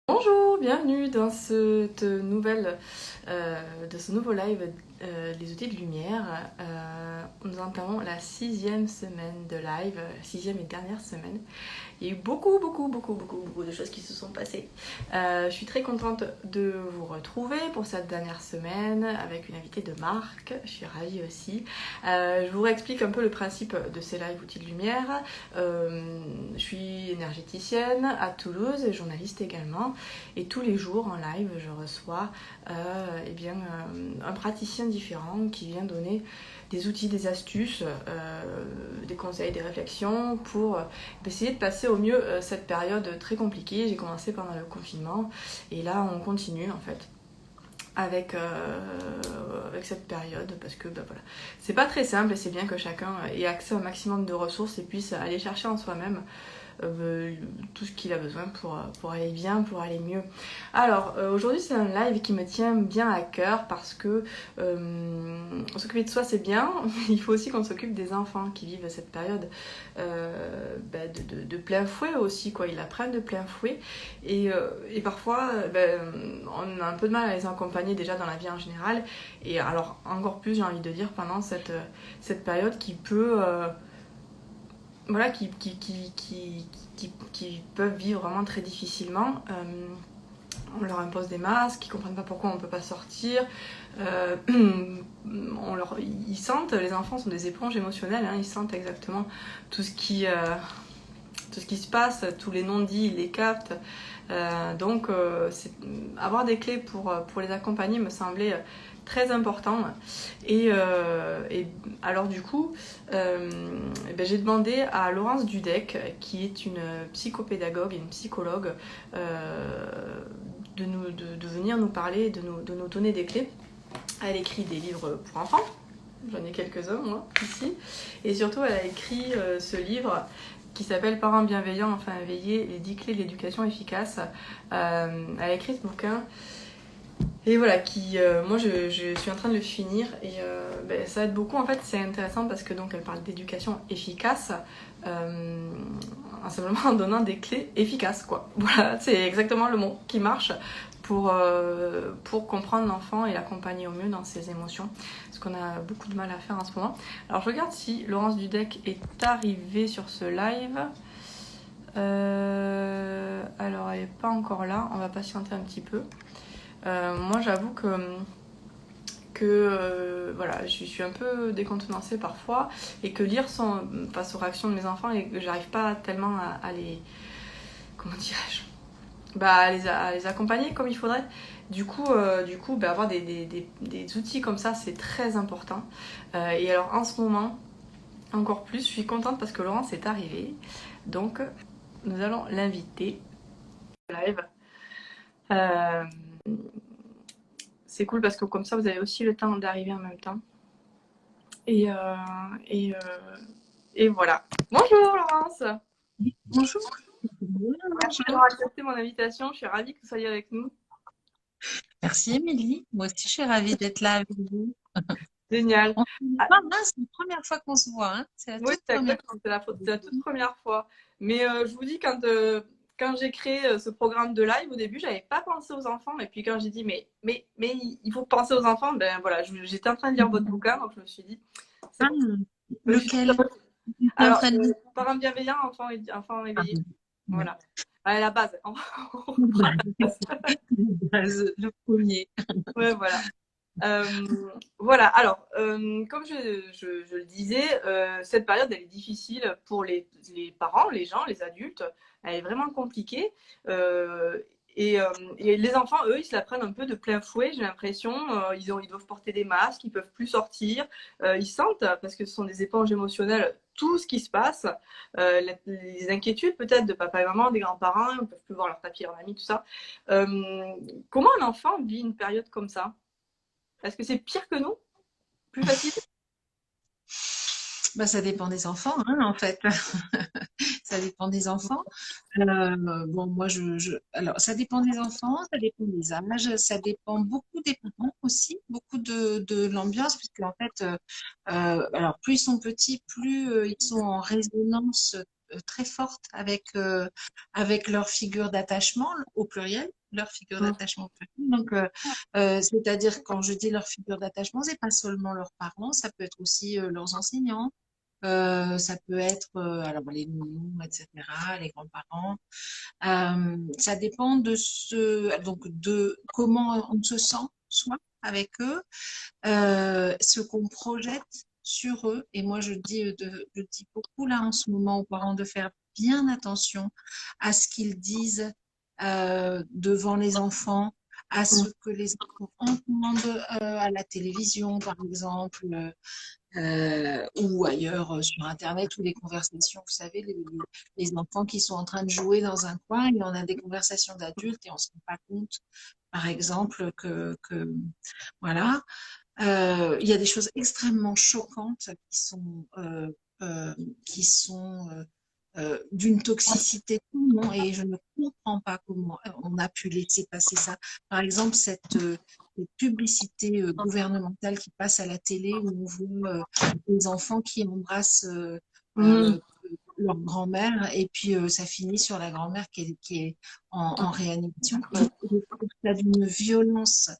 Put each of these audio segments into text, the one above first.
Bonjour, bienvenue dans de ce nouveau live Les outils de lumière. Nous entamons la 6e semaine de live, la 6e et dernière semaine. Il y a eu beaucoup de choses qui se sont passées. Je suis très contente de vous retrouver pour cette dernière semaine avec une invitée de marque. Je suis ravie aussi. Je vous réexplique un peu le principe de ces lives outils de lumière. Je suis énergéticienne à Toulouse et journaliste également. Et tous les jours en live, je reçois un praticien différent qui vient donner des outils, des astuces, des conseils, des réflexions pour essayer de passer au mieux cette période très compliquée. J'ai commencé pendant le confinement et là on continue en fait avec cette période parce que voilà, c'est pas très simple et c'est bien que chacun ait accès au maximum de ressources et puisse aller chercher en soi-même tout ce qu'il a besoin pour aller bien, pour aller mieux. Alors aujourd'hui c'est un live qui me tient bien à cœur parce que s'occuper de soi c'est bien, mais il faut aussi qu'on s'occupe des enfants qui vivent cette période de plein fouet aussi, quoi. Ils la prennent de plein fouet et parfois on a un peu de mal à les accompagner déjà dans la vie en général et alors encore plus j'ai envie de dire pendant cette période qui peut voilà, qui peuvent vivre vraiment très difficilement. On leur impose des masques, ils comprennent pas pourquoi on peut pas sortir. Ils sentent, les enfants sont des éponges émotionnelles, hein, ils sentent exactement tout ce qui se passe, tous les non-dits, ils les captent. Avoir des clés pour les accompagner me semblait très important. Et alors du coup, j'ai demandé à Laurence Dudek, qui est une psychopédagogue et une psychologue, de venir nous parler, de nous donner des clés. Elle écrit des livres pour enfants. J'en ai quelques-uns, moi, ici. Et surtout, elle a écrit ce livre qui s'appelle Parents bienveillants, enfin éveillés, les 10 clés de l'éducation efficace. Elle a écrit ce bouquin. Et voilà, moi je suis en train de le finir et ça aide beaucoup. En fait, c'est intéressant parce que donc elle parle d'éducation efficace, simplement en donnant des clés efficaces, quoi. Voilà, c'est exactement le mot qui marche pour comprendre l'enfant et l'accompagner au mieux dans ses émotions, ce qu'on a beaucoup de mal à faire en ce moment. Alors je regarde si Laurence Dudek est arrivée sur ce live. Alors elle n'est pas encore là, on va patienter un petit peu. Moi j'avoue que voilà, je suis un peu décontenancée parfois et que lire face aux réactions de mes enfants et que j'arrive pas tellement à les, comment dirais-je, à les accompagner comme il faudrait. Du coup, avoir des outils comme ça, c'est très important. Et alors en ce moment, encore plus, je suis contente parce que Laurence est arrivée. Donc, nous allons l'inviter au live. Euh, c'est cool parce que comme ça, vous avez aussi le temps d'arriver en même temps. Et, euh, et, euh, et voilà. Bonjour Laurence. Bonjour. Merci d'avoir accepté mon invitation. Je suis ravie que vous soyez avec nous. Merci Émilie. Moi aussi, je suis ravie d'être là avec vous. Génial. On se connaît Ah, pas, hein, c'est la première fois qu'on se voit, hein. C'est la oui, toute c'est première exactement. C'est la toute première fois. Mais je vous dis, quand j'ai créé ce programme de live, au début, j'avais pas pensé aux enfants. Et puis quand j'ai dit, mais il faut penser aux enfants, ben voilà, j'étais en train de lire votre bouquin, donc je me suis dit, c'est fois. bon. Je me suis dit, Lequel? J'étais en alors, train de lire. parents bienveillants, enfants Ah, éveillés. ouais. Voilà. À la base. On reprend la base. Le premier. Ouais, voilà. Voilà, alors, comme je le disais, cette période, elle est difficile pour les parents, les gens, les adultes. Elle est vraiment compliquée. Euh, et les enfants, eux, ils se la prennent un peu de plein fouet, j'ai l'impression. Ils doivent porter des masques, ils peuvent plus sortir. Ils sentent, parce que ce sont des éponges émotionnelles, tout ce qui se passe. Les inquiétudes peut-être de papa et maman, des grands-parents, ils ne peuvent plus voir leur tapis, leur ami, tout ça. Comment un enfant vit une période comme ça? Est-ce que c'est pire que nous? Plus facile? Bah, ça dépend des enfants, hein, en fait. Ça dépend des enfants. Bon, moi, alors, ça dépend des enfants, ça dépend des âges, ça dépend beaucoup des parents aussi, beaucoup de l'ambiance, puisque en fait, alors plus ils sont petits, plus ils sont en résonance très fortes avec leur figure d'attachement au pluriel, leur figure Mm. d'attachement au pluriel. Donc, c'est-à-dire quand je dis leur figure d'attachement, c'est pas seulement leurs parents, ça peut être aussi leurs enseignants. Ça peut être alors les nounous, etc., les grands-parents. Ça dépend donc de comment on se sent soi avec eux, ce qu'on projette sur eux. Et moi, je dis beaucoup là en ce moment aux parents de faire bien attention à ce qu'ils disent devant les enfants, à ce Mm. que les enfants entendent à la télévision, par exemple, ou ailleurs sur Internet, ou les conversations, vous savez, les enfants qui sont en train de jouer dans un coin, et on a des conversations d'adultes et on ne se rend pas compte, par exemple, voilà. Il y a des choses extrêmement choquantes qui sont d'une toxicité non, et je ne comprends pas comment on a pu laisser passer ça. Par exemple, cette publicité gouvernementale qui passe à la télé où on voit des enfants qui embrassent Mm. leur grand-mère et puis ça finit sur la grand-mère qui est en réanimation. Ouais. Je trouve ça d'une violence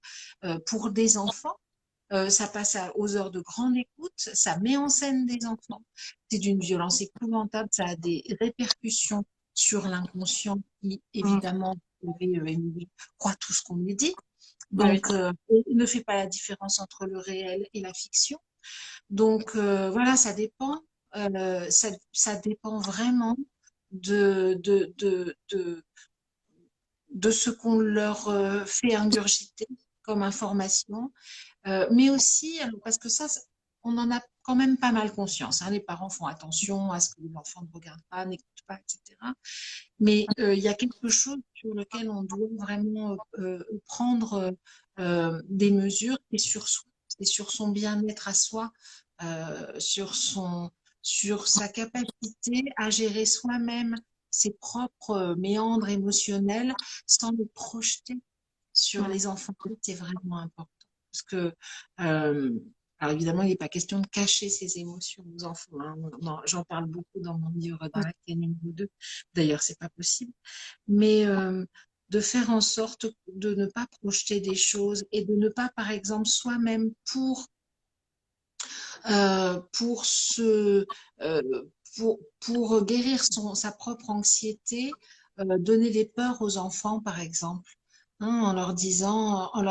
pour des enfants. Ça passe aux heures de grande écoute, ça met en scène des enfants. C'est d'une violence épouvantable, ça a des répercussions sur l'inconscient qui, Mm. évidemment, vous savez, Émilie, croit tout ce qu'on lui dit. Ah oui. Donc, il ne fait pas la différence entre le réel et la fiction. Donc, voilà, ça dépend. Ça dépend vraiment de, de, de, de, de ce qu'on leur fait ingurgiter comme information. Mais aussi, alors, parce que ça, on en a quand même pas mal conscience. Hein. Les parents font attention à ce que l'enfant ne regarde pas, n'écoute pas, etc. Mais il y a quelque chose sur lequel on doit vraiment prendre des mesures, et sur soi, et sur son bien-être à soi, sur sa capacité à gérer soi-même ses propres méandres émotionnels sans les projeter sur Mm. les enfants. C'est vraiment important. Parce que, alors évidemment, il n'est pas question de cacher ses émotions aux enfants. Hein. J'en parle beaucoup dans mon livre, dans la clé numéro 2. D'ailleurs, c'est pas possible. Mais de faire en sorte de ne pas projeter des choses et de ne pas, par exemple, soi-même pour pour guérir sa propre anxiété, donner des peurs aux enfants, par exemple. Hein, en leur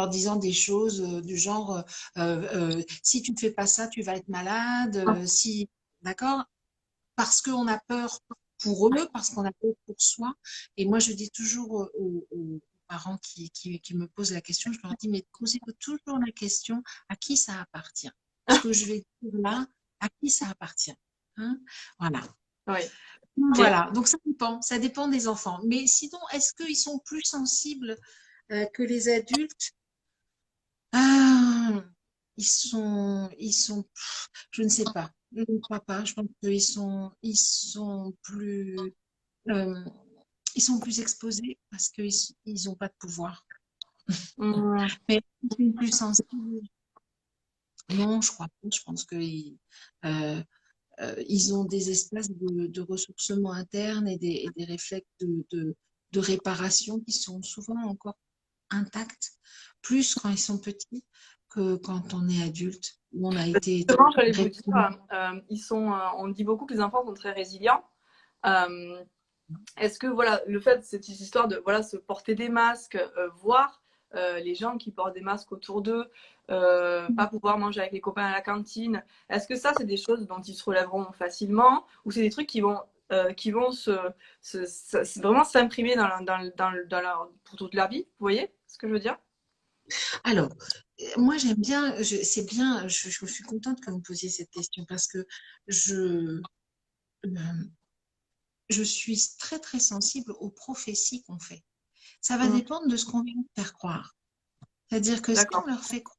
disant des choses du genre si tu ne fais pas ça, tu vas être malade, si, d'accord? Parce qu'on a peur pour eux, parce qu'on a peur pour soi. Et moi, je dis toujours aux parents qui me posent la question, je leur dis, mais posez-vous toujours la question, à qui ça appartient? Ce que je vais dire là, à qui ça appartient? Hein. Voilà. Oui. Ok. Voilà. Donc ça dépend des enfants. Mais sinon, est-ce qu'ils sont plus sensibles que les adultes? Ah, je ne sais pas. Je ne crois pas. Je pense ils sont euh, plus exposés parce qu'ils n'ont pas de pouvoir. Mm. Mais ils sont plus sensibles. Non, je crois pas. Je pense qu'ils ils ont des espaces de ressourcement interne et des réflexes de réparation qui sont souvent encore intacts, plus quand ils sont petits que quand on est adulte, où on a été Justement, j'allais vous dire, réprimé. on dit beaucoup que les enfants sont très résilients. Euh, Est-ce que voilà, le fait, cette histoire de voilà, se porter des masques, voir les gens qui portent des masques autour d'eux, pas pouvoir manger avec les copains à la cantine, est-ce que ça, c'est des choses dont ils se relèveront facilement ou c'est des trucs qui vont vraiment s'imprimer pour toute leur vie? Vous voyez ce que je veux dire? Alors, moi j'aime bien, c'est bien, je suis contente que vous me posiez cette question parce que je, euh, je suis très très sensible aux prophéties qu'on fait. Ça va Mm. dépendre de ce qu'on veut nous faire croire. C'est-à-dire que si on D'accord. leur fait croire,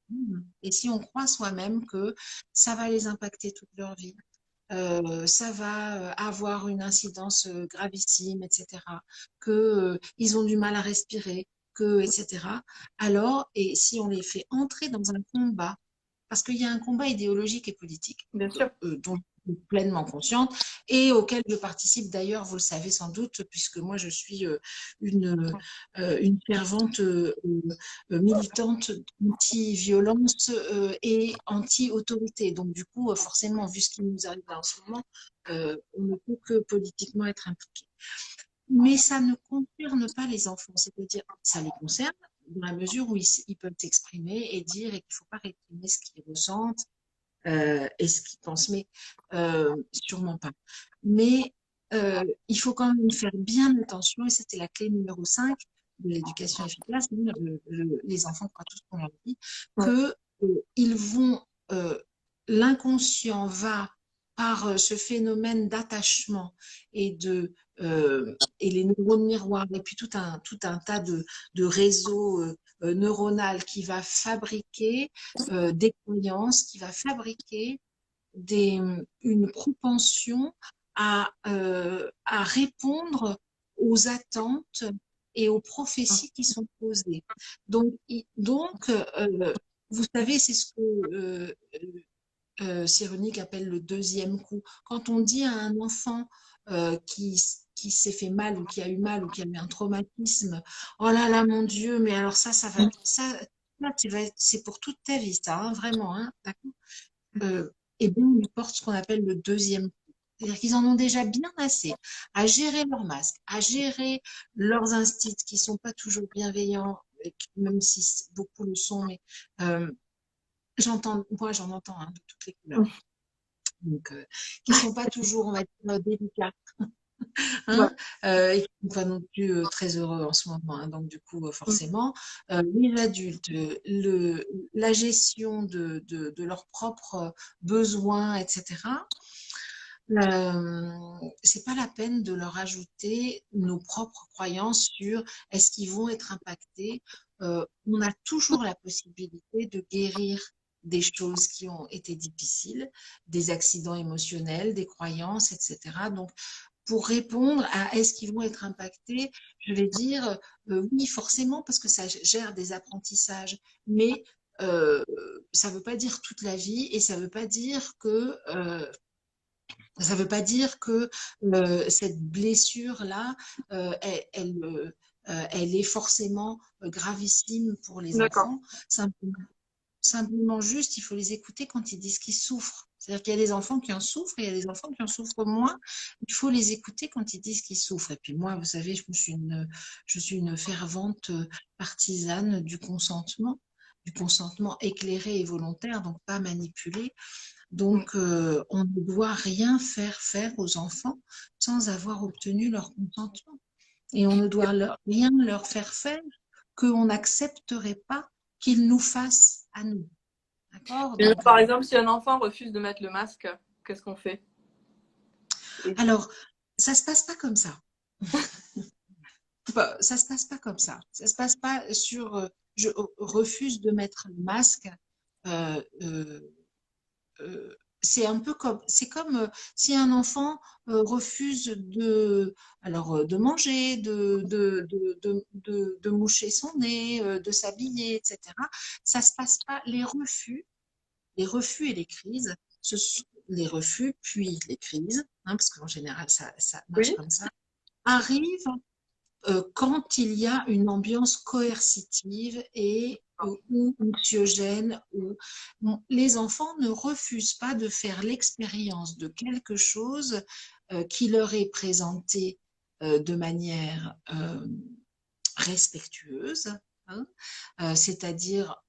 et si on croit soi-même que ça va les impacter toute leur vie, ça va avoir une incidence gravissime, etc., qu'ils ont du mal à respirer, etc. Alors, et si on les fait entrer dans un combat, parce qu'il y a un combat idéologique et politique Bien sûr. dont pleinement consciente et auquel je participe d'ailleurs, vous le savez sans doute, puisque moi je suis une fervente militante anti-violence et anti-autorité. Donc du coup, forcément, vu ce qui nous arrive là en ce moment, on ne peut que politiquement être impliqué. Mais ça ne concerne pas les enfants, c'est-à-dire ça les concerne dans la mesure où ils peuvent s'exprimer et dire et qu'il ne faut pas réprimer ce qu'ils ressentent et ce qu'ils pensent, mais sûrement pas. Mais il faut quand même faire bien attention, et c'était la clé numéro 5 de l'éducation efficace, les enfants croient tout ce qu'on leur dit, Ouais. que ils vont, l'inconscient va par ce phénomène d'attachement et les neurones miroirs, et puis tout un tas de réseaux neuronal qui va fabriquer des croyances, qui va fabriquer une propension à répondre aux attentes et aux prophéties qui sont posées. Donc vous savez, c'est ce que Cyrulnik appelle le deuxième coup. Quand on dit à un enfant qui s'est fait mal ou qui a eu mal ou qui a eu un traumatisme, oh là là, mon Dieu, mais alors c'est pour toute ta vie, ça, hein, vraiment, hein, d'accord et bien, on lui porte ce qu'on appelle le deuxième coup. C'est-à-dire qu'ils en ont déjà bien assez à gérer leurs masques, à gérer leurs instincts qui ne sont pas toujours bienveillants, même si beaucoup le sont, mais moi j'en entends hein, de toutes les couleurs. Donc, qui ne sont pas toujours, on va dire, délicats. Ouais. Hein, et qui ne sont pas non plus très heureux en ce moment. Hein, donc, du coup, forcément, les adultes, la gestion de leurs propres besoins, etc., c'est pas la peine de leur ajouter nos propres croyances sur est-ce qu'ils vont être impactés. On a toujours la possibilité de guérir des choses qui ont été difficiles, des accidents émotionnels, des croyances, etc. Donc, pour répondre à est-ce qu'ils vont être impactés, je vais dire oui, forcément, parce que ça gère des apprentissages, mais ça ne veut pas dire toute la vie et ça ne veut pas dire que cette blessure-là, elle est forcément gravissime pour les D'accord. enfants. Simplement juste, il faut les écouter quand ils disent qu'ils souffrent. C'est-à-dire qu'il y a des enfants qui en souffrent et il y a des enfants qui en souffrent moins. Il faut les écouter quand ils disent qu'ils souffrent. Et puis moi, vous savez, je suis une fervente partisane du consentement éclairé et volontaire, donc pas manipulé. Donc, on ne doit rien faire aux enfants sans avoir obtenu leur consentement. Et on ne doit rien leur faire qu'on n'accepterait pas qu'ils nous fassent à nous. D'accord? Et Donc, par exemple, si un enfant refuse de mettre le masque, qu'est-ce qu'on fait? alors, ça se passe pas comme ça. Ça se passe pas comme ça. Ça se passe pas sur je refuse de mettre le masque. Euh, euh, c'est un peu comme c'est comme si un enfant refuse de manger, de moucher son nez, de s'habiller, etc. Ça se passe pas. Les refus et les crises, ce sont les refus puis les crises, hein, parce qu'en général ça marche Oui. comme ça, arrivent quand il y a une ambiance coercitive et ou anxiogène, les enfants ne refusent pas de faire l'expérience de quelque chose qui leur est présenté de manière respectueuse, hein, c'est-à-dire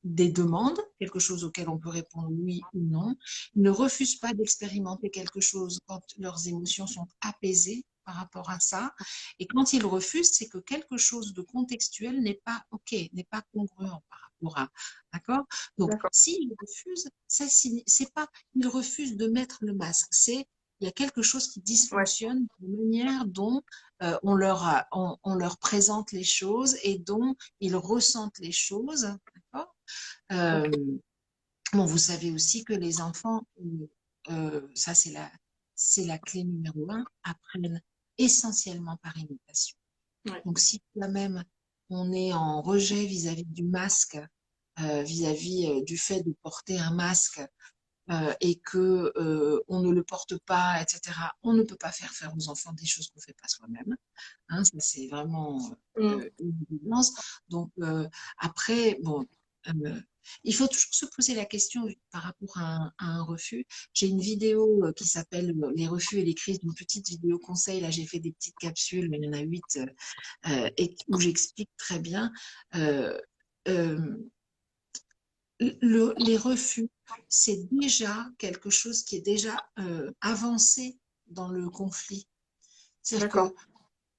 des demandes, quelque chose auquel on peut répondre oui ou non. Ils ne refusent pas d'expérimenter quelque chose quand leurs émotions sont apaisées par rapport à ça. Et quand ils refusent, c'est que quelque chose de contextuel n'est pas OK, n'est pas congruent par rapport à. D'accord? Donc, D'accord. s'ils refusent, ça, c'est pas, ils refusent de mettre le masque. C'est, il y a quelque chose qui Ouais. dysfonctionne de la manière dont on leur présente les choses et dont ils ressentent les choses. D'accord Ok. bon, vous savez aussi que les enfants, ça c'est la clé numéro un, apprennent essentiellement par imitation. Ouais. Donc si toi-même on est en rejet vis-à-vis du masque, vis-à-vis du fait de porter un masque, et que on ne le porte pas, etc., on ne peut pas faire aux enfants des choses qu'on ne fait pas soi-même. Hein, ça, c'est vraiment Mm. une évidence. Donc, après, bon, euh, il faut toujours se poser la question par rapport à un refus. J'ai une vidéo qui s'appelle Les refus et les crises, une petite vidéo conseil. Là, j'ai fait des petites capsules, il y en a 8, et où j'explique très bien. Euh, euh, les refus, c'est déjà quelque chose qui est déjà avancé dans le conflit. C'est-à-dire que D'accord,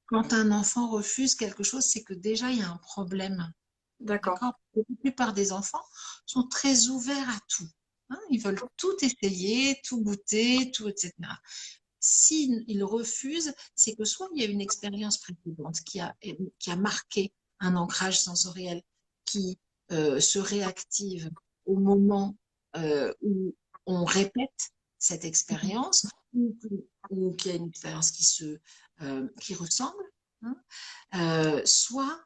quand un enfant refuse quelque chose, c'est que déjà il y a un problème. d'accord, D'accord? La plupart des enfants sont très ouverts à tout. Hein, ils veulent tout essayer, tout goûter, tout, etc. S'ils refusent, c'est que soit il y a une expérience précédente qui a marqué un ancrage sensoriel qui se réactive au moment où on répète cette expérience ou qu'il y a une expérience qui ressemble, hein, soit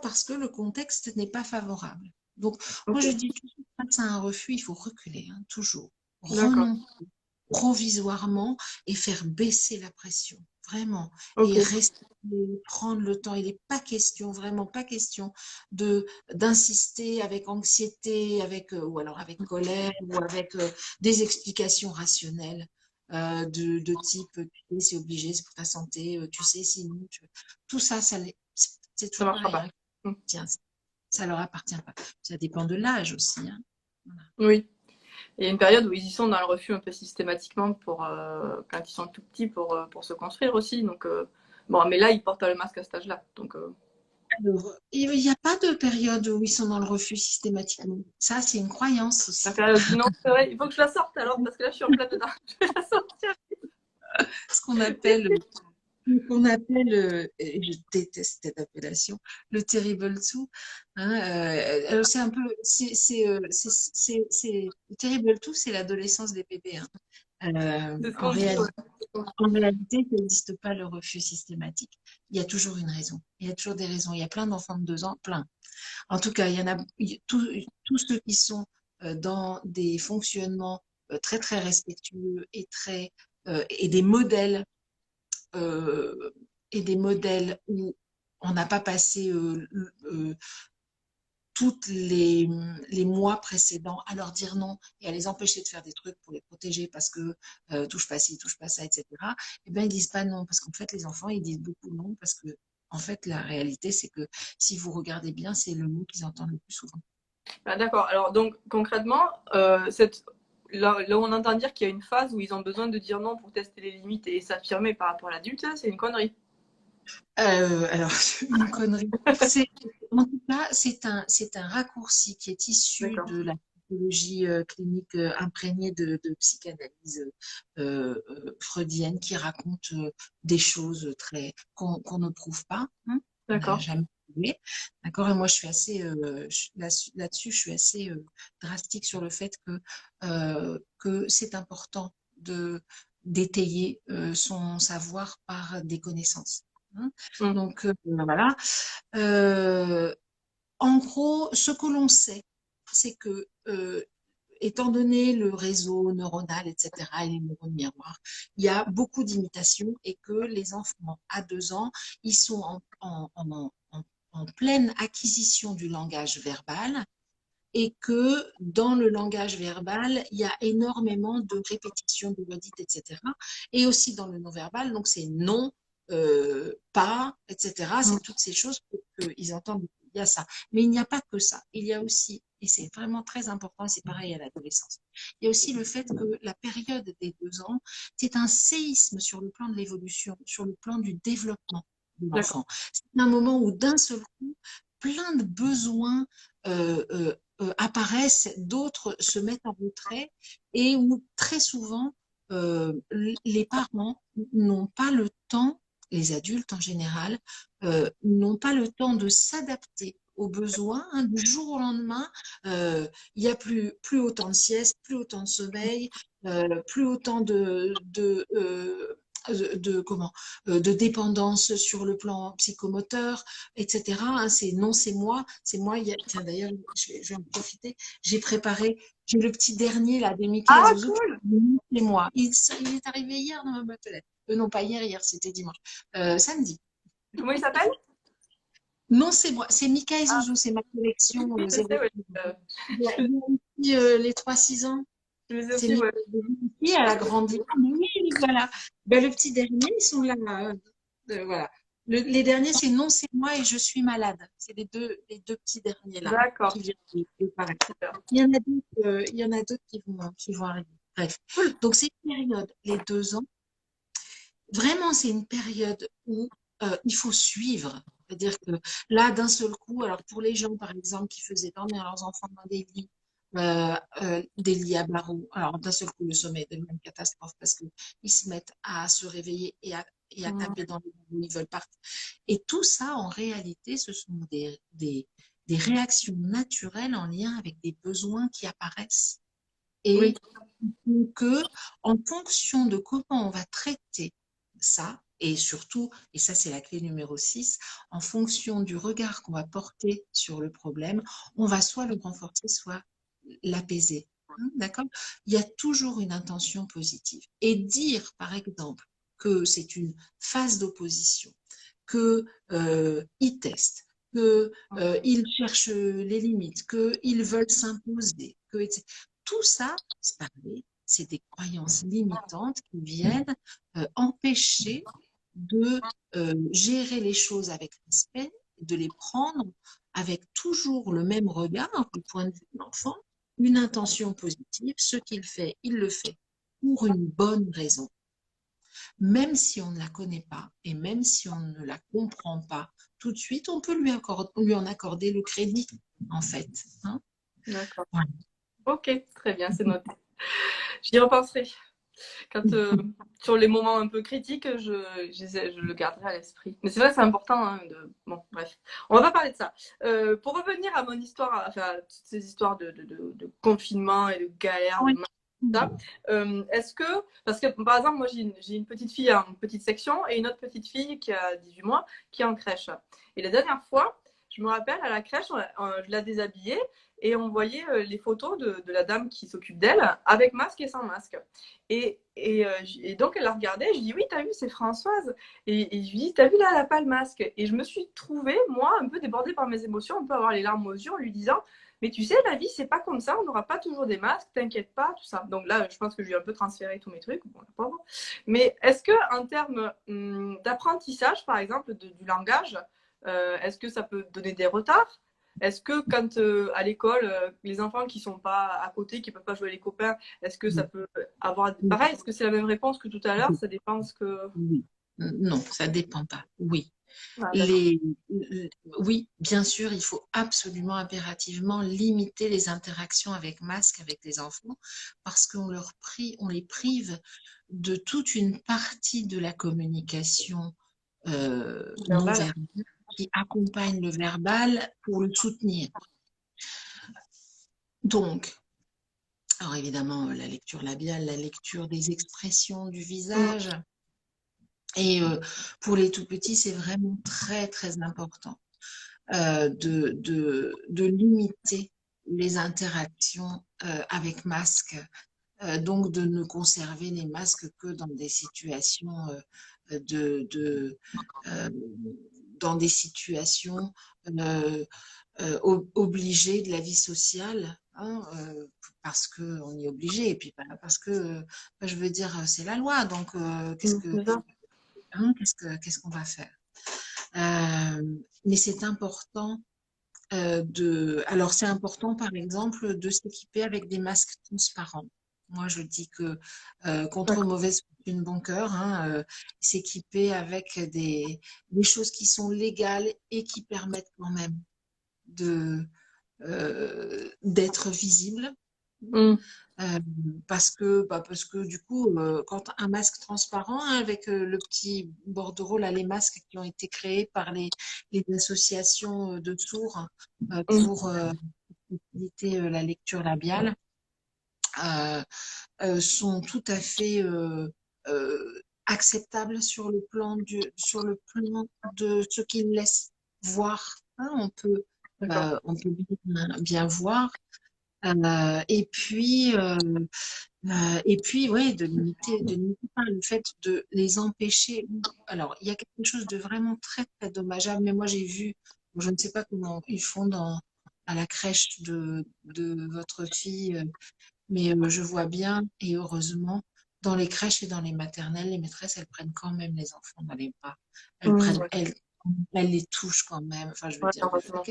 parce que le contexte n'est pas favorable. Donc, moi, je ok, dis toujours, face à un refus, il faut reculer, hein, toujours. d'accord, Renoncer provisoirement et faire baisser la pression, vraiment. ok. Et rester, prendre le temps. Il n'est pas question, vraiment pas question d'insister avec anxiété, ou alors avec colère, ou avec des explications rationnelles. De type, tu sais, c'est obligé, c'est pour ta santé, tu sais, sinon, tout ça, c'est Ça toujours marchera pareil, pas. hein. Mm. Tiens, ça leur appartient pas. Ça dépend de l'âge aussi, hein. Voilà. Oui. Il y a une période où ils y sont dans le refus un peu systématiquement pour, quand ils sont tout petits pour se construire aussi. Donc, bon, mais là, ils portent le masque à cet âge-là. Donc, Alors, il n'y a pas de période où ils sont dans le refus systématiquement. Ça, c'est une croyance la aussi. période du non, c'est vrai, il faut que je la sorte alors, parce que là, je suis en plein dedans. Je vais la sortir. Ce qu'on appelle, et je déteste cette appellation, le terrible two. Hein, alors c'est un peu, le terrible two, c'est l'adolescence des bébés. Hein. C'est ce En qu'on dit, réalité, ouais. En réalité, il n'existe pas le refus systématique. Il y a toujours une raison. Il y a toujours des raisons. Il y a plein d'enfants de 2 ans, plein. En tout cas, il y en a tous ceux qui sont dans des fonctionnements très très respectueux et euh, des modèles où on n'a pas passé toutes les mois précédents à leur dire non et à les empêcher de faire des trucs pour les protéger parce que touche pas ci, touche pas ça, etc. Eh bien, ils disent pas non parce qu'en fait, les enfants, ils disent beaucoup non parce que, en fait, la réalité, c'est que si vous regardez bien, c'est le mot qu'ils entendent le plus souvent. Ah, d'accord. Alors, donc, concrètement, là où on entend dire qu'il y a une phase où ils ont besoin de dire non pour tester les limites et s'affirmer par rapport à l'adulte, ça, c'est une connerie. Alors, une connerie. En tout cas, c'est un raccourci qui est issu D'accord. de la psychologie clinique imprégnée de psychanalyse freudienne qui raconte des choses qu'on ne prouve pas, hein, qu'on n'a D'accord. jamais prouvées. D'accord? Et moi, je suis assez, là-dessus, je suis assez drastique sur le fait que c'est important d'étayer son savoir par des connaissances. Hein. Mm. Donc voilà. Euh, En gros, ce que l'on sait, c'est que étant donné le réseau neuronal, etc., et les neurones miroirs, il y a beaucoup d'imitations et que les enfants à 2 ans, ils sont en pleine acquisition du langage verbal et que dans le langage verbal, il y a énormément de répétitions, de redites, etc. Et aussi dans le non-verbal, donc c'est non, pas, etc. Mm. C'est toutes ces choses qu'ils entendent. Il y a ça. Mais il n'y a pas que ça. Il y a aussi, et c'est vraiment très important, et c'est pareil à l'adolescence, il y a aussi le fait que la période des 2 ans, c'est un séisme sur le plan de l'évolution, sur le plan du développement de D'accord. l'enfant. C'est un moment où d'un seul coup, plein de besoins euh, euh, apparaissent, d'autres se mettent en retrait et où très souvent les parents n'ont pas le temps, les adultes en général, n'ont pas le temps de s'adapter aux besoins. Hein, du jour au lendemain, il n'y a plus autant de siestes, plus autant de sommeil, plus autant de dépendance sur le plan psychomoteur, etc. Hein, c'est non, c'est moi, c'est moi. Tiens, d'ailleurs, je vais en profiter. J'ai le petit dernier là, des Mickey et Ah, Zouzou. cool! C'est moi. Il est arrivé hier dans ma boîte aux lettres. Non, pas hier, c'était dimanche. Samedi. Comment il s'appelle? Non, c'est moi. C'est Mika et Ah, Zouzou. C'est ma collection oui, je 0. sais, ouais. Je, Il y a aussi les 3-6 ans. je les ai C'est aussi, Mika ouais. et Zouzou. Elle a grandi. Oui, voilà. Ben, le petit dernier, ils sont là. Voilà. Les derniers, c'est non, c'est moi et je suis malade. C'est les deux petits derniers là D'accord, qui viennent de paraître. super. Il y en a d'autres qui vont arriver. Bref. Cool. Donc, c'est une période, les 2 ans. Vraiment, c'est une période où il faut suivre. C'est-à-dire que là, d'un seul coup, alors pour les gens, par exemple, qui faisaient dormir leurs enfants dans des lits à barreaux, alors d'un seul coup, le sommeil devient une catastrophe parce qu'ils se mettent à se réveiller et à Mm. taper dans les barreaux, ils veulent partir. Et tout ça, en réalité, ce sont des réactions naturelles en lien avec des besoins qui apparaissent. Oui, Et que, en fonction de comment on va traiter ça, et surtout, et ça c'est la clé numéro 6, en fonction du regard qu'on va porter sur le problème, on va soit le renforcer, soit l'apaiser. Hein, d'accord? Il y a toujours une intention positive. Et dire, par exemple, que c'est une phase d'opposition, qu'ils testent, qu'ils cherchent les limites, qu'ils veulent s'imposer, etc. Tout ça, c'est pareil, c'est des croyances limitantes qui viennent empêcher de gérer les choses avec respect, de les prendre avec toujours le même regard du point de vue de l'enfant, une intention positive, ce qu'il fait, il le fait pour une bonne raison. Même si on ne la connaît pas et même si on ne la comprend pas tout de suite, on peut lui en accorder le crédit, en fait. Hein. d'accord. Voilà. Ok, très bien, c'est noté. J'y repenserai. Quand, sur les moments un peu critiques, je le garderai à l'esprit. Mais c'est vrai, c'est important. Hein, bon, bref, on va pas parler de ça. Pour revenir à mon histoire, enfin, à toutes ces histoires de confinement et de galère, de Oui. ça, est-ce que, parce que par exemple, moi j'ai une petite fille en petite section et une autre petite fille qui a 18 mois qui est en crèche. Et la dernière fois, je me rappelle, à la crèche, je la déshabillais et on voyait les photos de la dame qui s'occupe d'elle avec masque et sans masque. Et donc elle la regardait, je dis oui, t'as vu, c'est Françoise. Et je lui dis, t'as vu là, elle n'a pas le masque. Et je me suis trouvée, moi, un peu débordée par mes émotions, un peu avoir les larmes aux yeux en lui disant, mais tu sais, la vie, c'est pas comme ça, on n'aura pas toujours des masques, t'inquiète pas, tout ça. Donc là, je pense que je lui ai un peu transféré tous mes trucs, bon, la pauvre. Mais est-ce que en termes d'apprentissage, par exemple, du langage, est-ce que ça peut donner des retards? Est-ce que quand à l'école, les enfants qui sont pas à côté, qui peuvent pas jouer avec les copains, est-ce que ça peut avoir pareil? Est-ce que c'est la même réponse que tout à l'heure? Ça dépend de ce que. Oui. Non, ça dépend pas. Oui. Ah, d'accord. Les, oui, bien sûr, il faut absolument, impérativement limiter les interactions avec masque avec les enfants parce on les prive de toute une partie de la communication non Verbal. verbale qui accompagne le verbal pour le soutenir. Donc, alors évidemment, la lecture labiale, la lecture des expressions du Mm. visage. Et pour les tout petits, c'est vraiment très, très important de limiter les interactions avec masque. Donc, de ne conserver les masques que dans des situations euh, dans des situations obligées de la vie sociale, hein, parce qu'on est obligé, et puis parce que, je veux dire, c'est la loi, donc C'est ça. qu'est-ce qu'on va faire? Mais c'est important alors, c'est important, par exemple, de s'équiper avec des masques transparents. Moi, je dis que contre D'accord. mauvaise fortune, bon cœur, hein, s'équiper avec des choses qui sont légales et qui permettent quand même d'être visibles. Mm. Euh, parce que du coup, quand un masque transparent hein, avec le petit bordereau, là, les masques qui ont été créés par les associations de sourds Mm. pour faciliter la lecture labiale, sont tout à fait acceptable sur le plan de ce qu'ils laissent voir. Hein. D'accord. On peut bien voir. Et puis, ouais, de limiter pas le fait de les empêcher. Alors, il y a quelque chose de vraiment très, très dommageable, mais moi, j'ai vu, je ne sais pas comment ils font à la crèche de votre fille, mais je vois bien, et heureusement, dans les crèches et dans les maternelles, les maîtresses, elles prennent quand même les enfants dans les bras. Ouais, Elles les touchent quand même. Enfin, je veux ouais, dire, heureusement.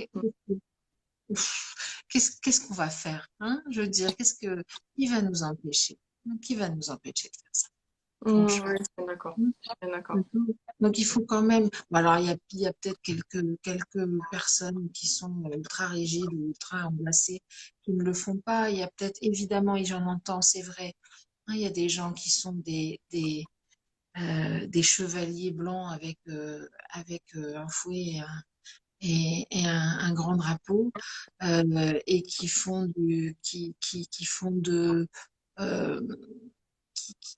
qu'est-ce qu'on va faire, hein? Je veux dire, qui va nous empêcher? Qui va nous empêcher de faire ça? Oui, Franchement. je suis d'accord. Mm. Je suis d'accord. Donc, il faut quand même. Bon, alors, il y a peut-être quelques personnes qui sont ultra rigides ou ultra angoissées qui ne le font pas. Il y a peut-être, évidemment, et j'en entends, c'est vrai, hein, il y a des gens qui sont des chevaliers blancs avec un fouet et un grand drapeau et qui font euh,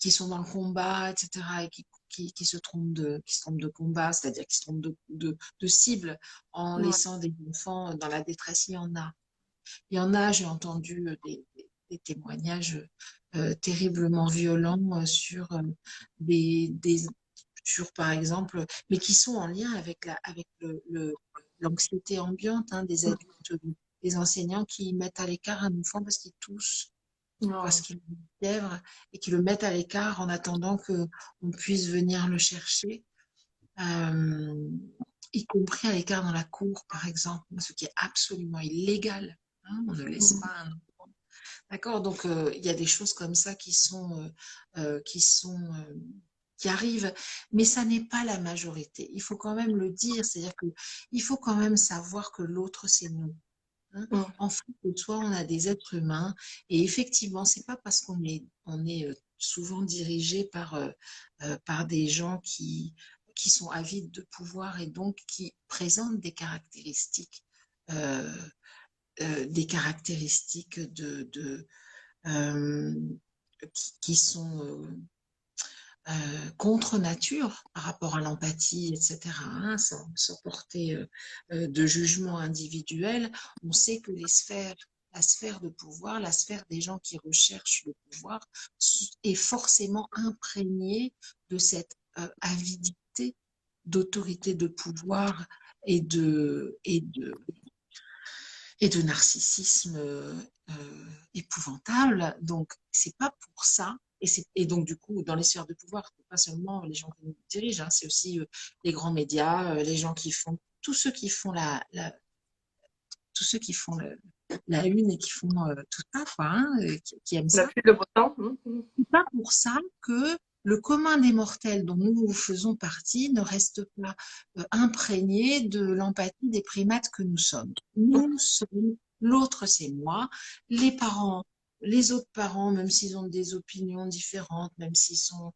qui sont dans le combat, etc. et qui se trompent de combat, c'est-à-dire qui se trompent de cible en Ouais. laissant des enfants dans la détresse. Il y en a, j'ai entendu des témoignages terriblement violents des sur, par exemple, mais qui sont en lien avec l'anxiété ambiante hein, des adultes, des enseignants qui mettent à l'écart un enfant parce qu'il tousse, parce Non. qu'il a une fièvre et qui le mettent à l'écart en attendant qu'on puisse venir le chercher, euh, y compris à l'écart dans la cour, par exemple, ce qui est absolument illégal. Hein, on ne laisse pas un enfant. D'accord? Donc, il y a des choses comme ça qui arrivent, mais ça n'est pas la majorité. Il faut quand même le dire, c'est-à-dire que il faut quand même savoir que l'autre, c'est nous. Hein. Mm. En fait, toi, on a des êtres humains, et effectivement, c'est pas parce on est souvent dirigé par des gens qui sont avides de pouvoir et donc qui présentent euh, des caractéristiques euh, qui sont contre nature par rapport à l'empathie, etc., hein, sans porter de jugement individuel. On sait que la sphère de pouvoir, la sphère des gens qui recherchent le pouvoir, est forcément imprégnée de cette avidité d'autorité de pouvoir et de narcissisme épouvantable. Donc, c'est pas pour ça. Et donc, du coup, dans les sphères de pouvoir, c'est pas seulement les gens qui nous dirigent, hein, c'est aussi les grands médias, les gens qui font, tous ceux qui font tous ceux qui font la une et qui font tout ça, quoi, hein, qui aiment La ça. pluie, le beau temps. C'est pas pour ça que le commun des mortels dont nous faisons partie ne reste pas imprégné de l'empathie des primates que nous sommes. Nous sommes, l'autre c'est moi, les parents, les autres parents, même s'ils ont des opinions différentes, même s'ils sont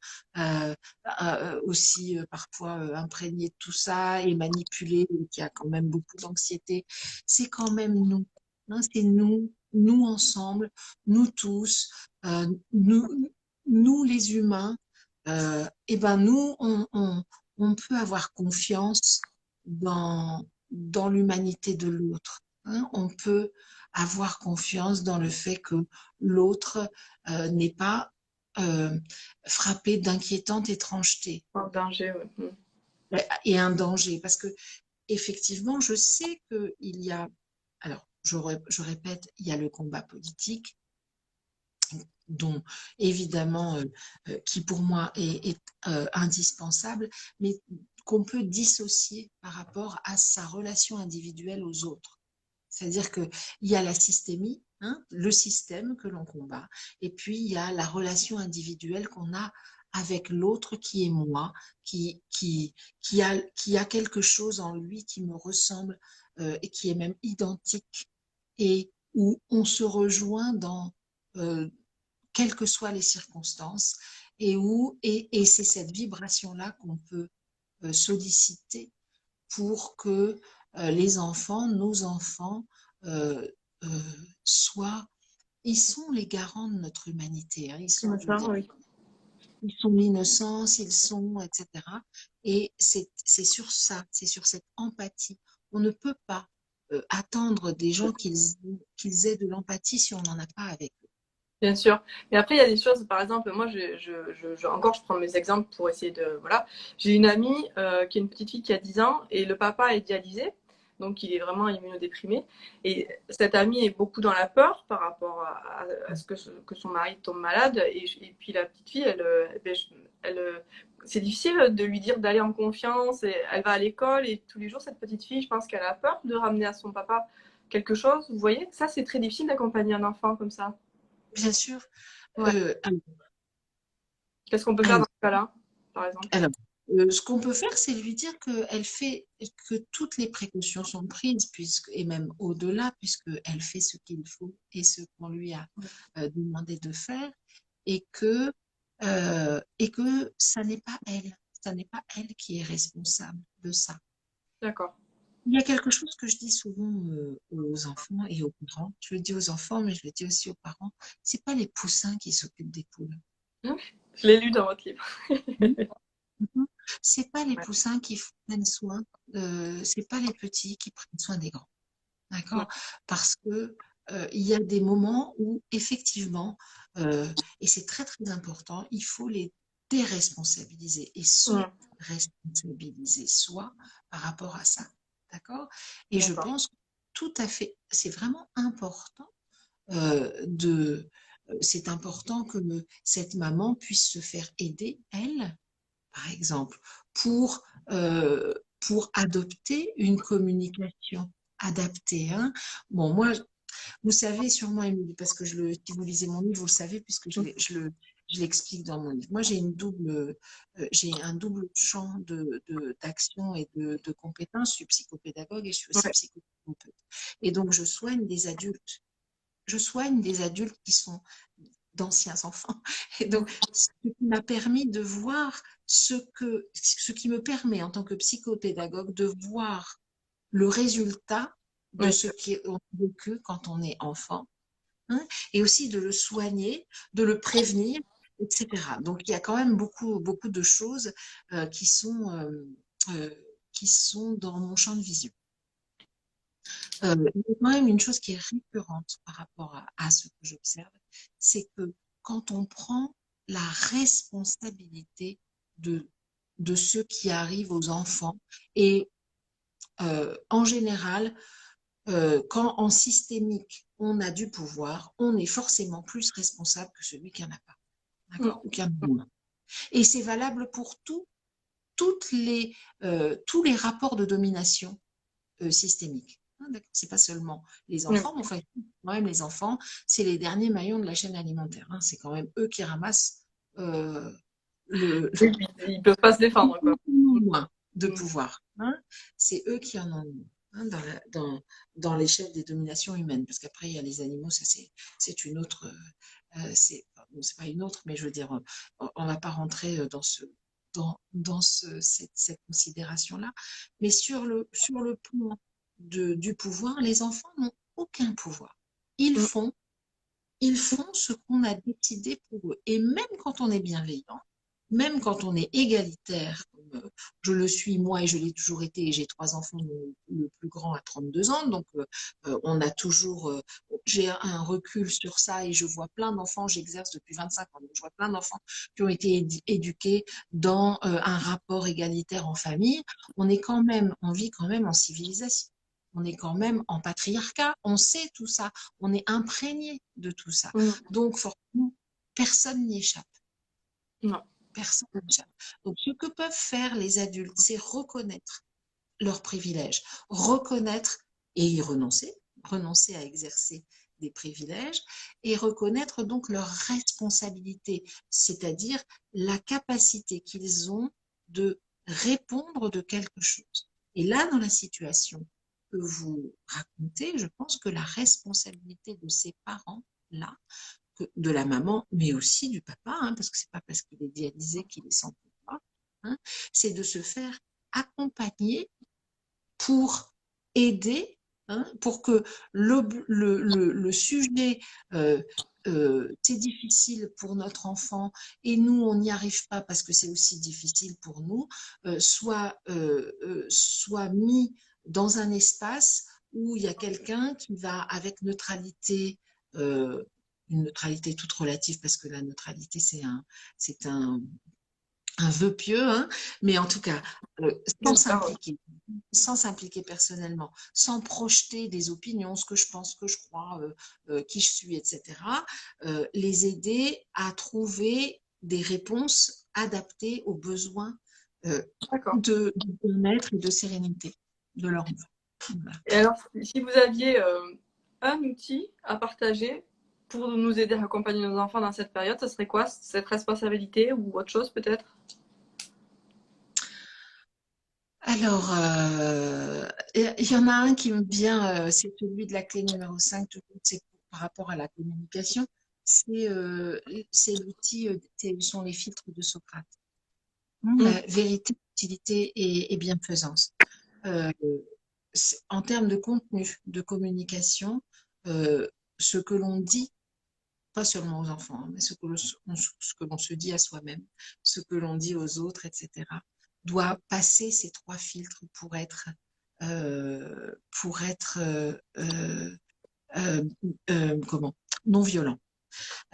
aussi parfois imprégnés de tout ça et manipulés, qu'il y a quand même beaucoup d'anxiété, c'est quand même nous. Hein, c'est nous ensemble, nous tous, nous, nous les humains, eh ben nous, on peut avoir confiance dans l'humanité de l'autre. Hein. On peut avoir confiance dans le fait que l'autre n'est pas euh, frappé d'inquiétante étrangeté En danger, ouais. et un danger. Parce que effectivement, je sais qu'il y a, alors je répète, il y a le combat politique, dont évidemment, qui pour moi est indispensable, mais qu'on peut dissocier par rapport à sa relation individuelle aux autres. C'est-à-dire qu'il y a la systémie, hein, le système que l'on combat, et puis il y a la relation individuelle qu'on a avec l'autre qui est moi, qui a quelque chose en lui qui me ressemble et qui est même identique, et où on se rejoint euh, quelles que soient les circonstances, et c'est cette vibration-là qu'on peut solliciter pour que les enfants, nos enfants, euh, euh, soient, ils sont les garants de notre humanité. Hein, ils sont, je veux Ça, dire, oui. s'ils sont innocents, s'ils sont, etc. Et c'est sur ça, c'est sur cette empathie. On ne peut pas attendre des gens qu'ils aient de l'empathie si on n'en a pas avec eux. Bien sûr. Mais après, il y a des choses, par exemple, moi, encore, je prends mes exemples pour essayer de. Voilà. J'ai une amie qui a une petite fille qui a 10 ans et le papa est dialysé, donc il est vraiment immunodéprimé. Et cette amie est beaucoup dans la peur par rapport à ce que son mari tombe malade. Et puis la petite fille, c'est difficile de lui dire d'aller en confiance. Et elle va à l'école et tous les jours, cette petite fille, je pense qu'elle a peur de ramener à son papa quelque chose. Vous voyez, ça, c'est très difficile d'accompagner un enfant comme ça. Bien sûr. Ouais. Alors, Qu'est-ce qu'on peut faire dans ce cas-là, par exemple? alors, ce qu'on peut faire, c'est lui dire que toutes les précautions sont prises, et même au-delà, puisqu'elle fait ce qu'il faut et ce qu'on lui a demandé de faire, et que ça n'est pas elle qui est responsable de ça. D'accord. Il y a quelque chose que je dis souvent aux enfants et aux parents. Je le dis aux enfants, mais je le dis aussi aux parents. C'est pas les poussins qui s'occupent des poules. Je l'ai lu dans votre livre. Mhm. C'est pas les Ouais. poussins qui prennent soin, c'est pas les petits qui prennent soin des grands, Ouais. d'accord? Parce que il y a des moments où effectivement, et c'est très très important, il faut les déresponsabiliser et se Ouais. responsabiliser soi par rapport à ça, d'accord? Et je D'accord. pense que tout à fait, c'est vraiment important c'est important que cette maman puisse se faire aider, elle, par exemple, pour, euh, pour adopter une communication adaptée. Hein. Bon, moi, vous savez sûrement, Émilie, parce que si vous lisez mon livre, vous le savez, puisque je l'explique dans mon livre. Moi, j'ai un double champ d'action et de compétences. Je suis psychopédagogue et je suis aussi Ouais. psychothérapeute. Et donc, je soigne des adultes. Je soigne des adultes qui sont d'anciens enfants. Et donc, ce qui m'a permis de voir ce qui me permet en tant que psychopédagogue de voir le résultat de Ouais. ce qu'on a vécu quand on est enfant, hein, et aussi de le soigner, de le prévenir, etc. Donc, il y a quand même beaucoup, beaucoup de choses euh, qui sont, euh, euh, qui sont dans mon champ de vision. Il y a quand même une chose qui est récurrente par rapport à ce que j'observe, c'est que quand on prend la responsabilité de, de ce qui arrive aux enfants, et en général, quand en systémique, on a du pouvoir, on est forcément plus responsable que celui qui n'en a pas, d'accord? Ou qui en a moins. Et c'est valable pour tous les rapports de domination systémique. Hein, c'est pas seulement les Ouais. enfants, mais enfin, quand même, les enfants, c'est les derniers maillons de la chaîne alimentaire. Hein. C'est quand même eux qui ramassent euh, le, Oui, puis ils peuvent pas se défendre, quoi. moins de Mm. pouvoir. Hein. C'est eux qui en ont le moins, hein, dans l'échelle des dominations humaines. Parce qu'après, il y a les animaux, ça c'est une autre. C'est pas une autre, mais je veux dire, on ne va pas rentrer dans cette considération-là. Mais sur le plan du pouvoir, les enfants n'ont aucun pouvoir. Ils Mm. font, ils font ce qu'on a décidé pour eux. Et même quand on est bienveillant, même quand on est égalitaire, comme je le suis moi et je l'ai toujours été, et j'ai 3 enfants, le plus grand a 32 ans, donc on a toujours, j'ai un recul sur ça et je vois plein d'enfants, j'exerce depuis 25 ans, donc je vois plein d'enfants qui ont été éduqués dans un rapport égalitaire en famille. On vit quand même en civilisation. On est quand même en patriarcat, on sait tout ça, on est imprégné de tout ça. Mm. Donc, forcément, personne n'y échappe. Non. Personne n'y échappe. Donc, ce que peuvent faire les adultes, c'est reconnaître leurs privilèges, reconnaître et y renoncer à exercer des privilèges et reconnaître donc leur responsabilité, c'est-à-dire la capacité qu'ils ont de répondre de quelque chose. Et là, dans la situation que vous racontez, je pense que la responsabilité de ces parents-là, de la maman, mais aussi du papa, hein, parce que c'est pas parce qu'il est dialysé qu'il est sans pouvoir, hein, c'est de se faire accompagner pour aider, hein, pour que le sujet c'est difficile pour notre enfant et nous, on n'y arrive pas parce que c'est aussi difficile pour nous, soit mis dans un espace où il y a quelqu'un qui va, avec neutralité, une neutralité toute relative, parce que la neutralité, c'est un vœu pieux, hein, mais en tout cas, sans D'accord. s'impliquer, sans s'impliquer personnellement, sans projeter des opinions, ce que je pense, ce que je crois, qui je suis, etc., les aider à trouver des réponses adaptées aux besoins euh, D'accord. de bien-être et de sérénité de leur enfant. Voilà. Et alors, si vous aviez un outil à partager pour nous aider à accompagner nos enfants dans cette période, ce serait quoi? Cette responsabilité ou autre chose peut-être? Alors, il y en a un qui me vient, c'est celui de la clé numéro 5, toujours, c'est par rapport à la communication. C'est l'outil, ce sont les filtres de Socrate. Mm. La vérité, utilité et bienfaisance. Euh, En termes de contenu, de communication, ce que l'on dit, pas seulement aux enfants, hein, mais ce que l'on se dit à soi-même, ce que l'on dit aux autres, etc., doit passer ces trois filtres pour être euh, comment, non violent.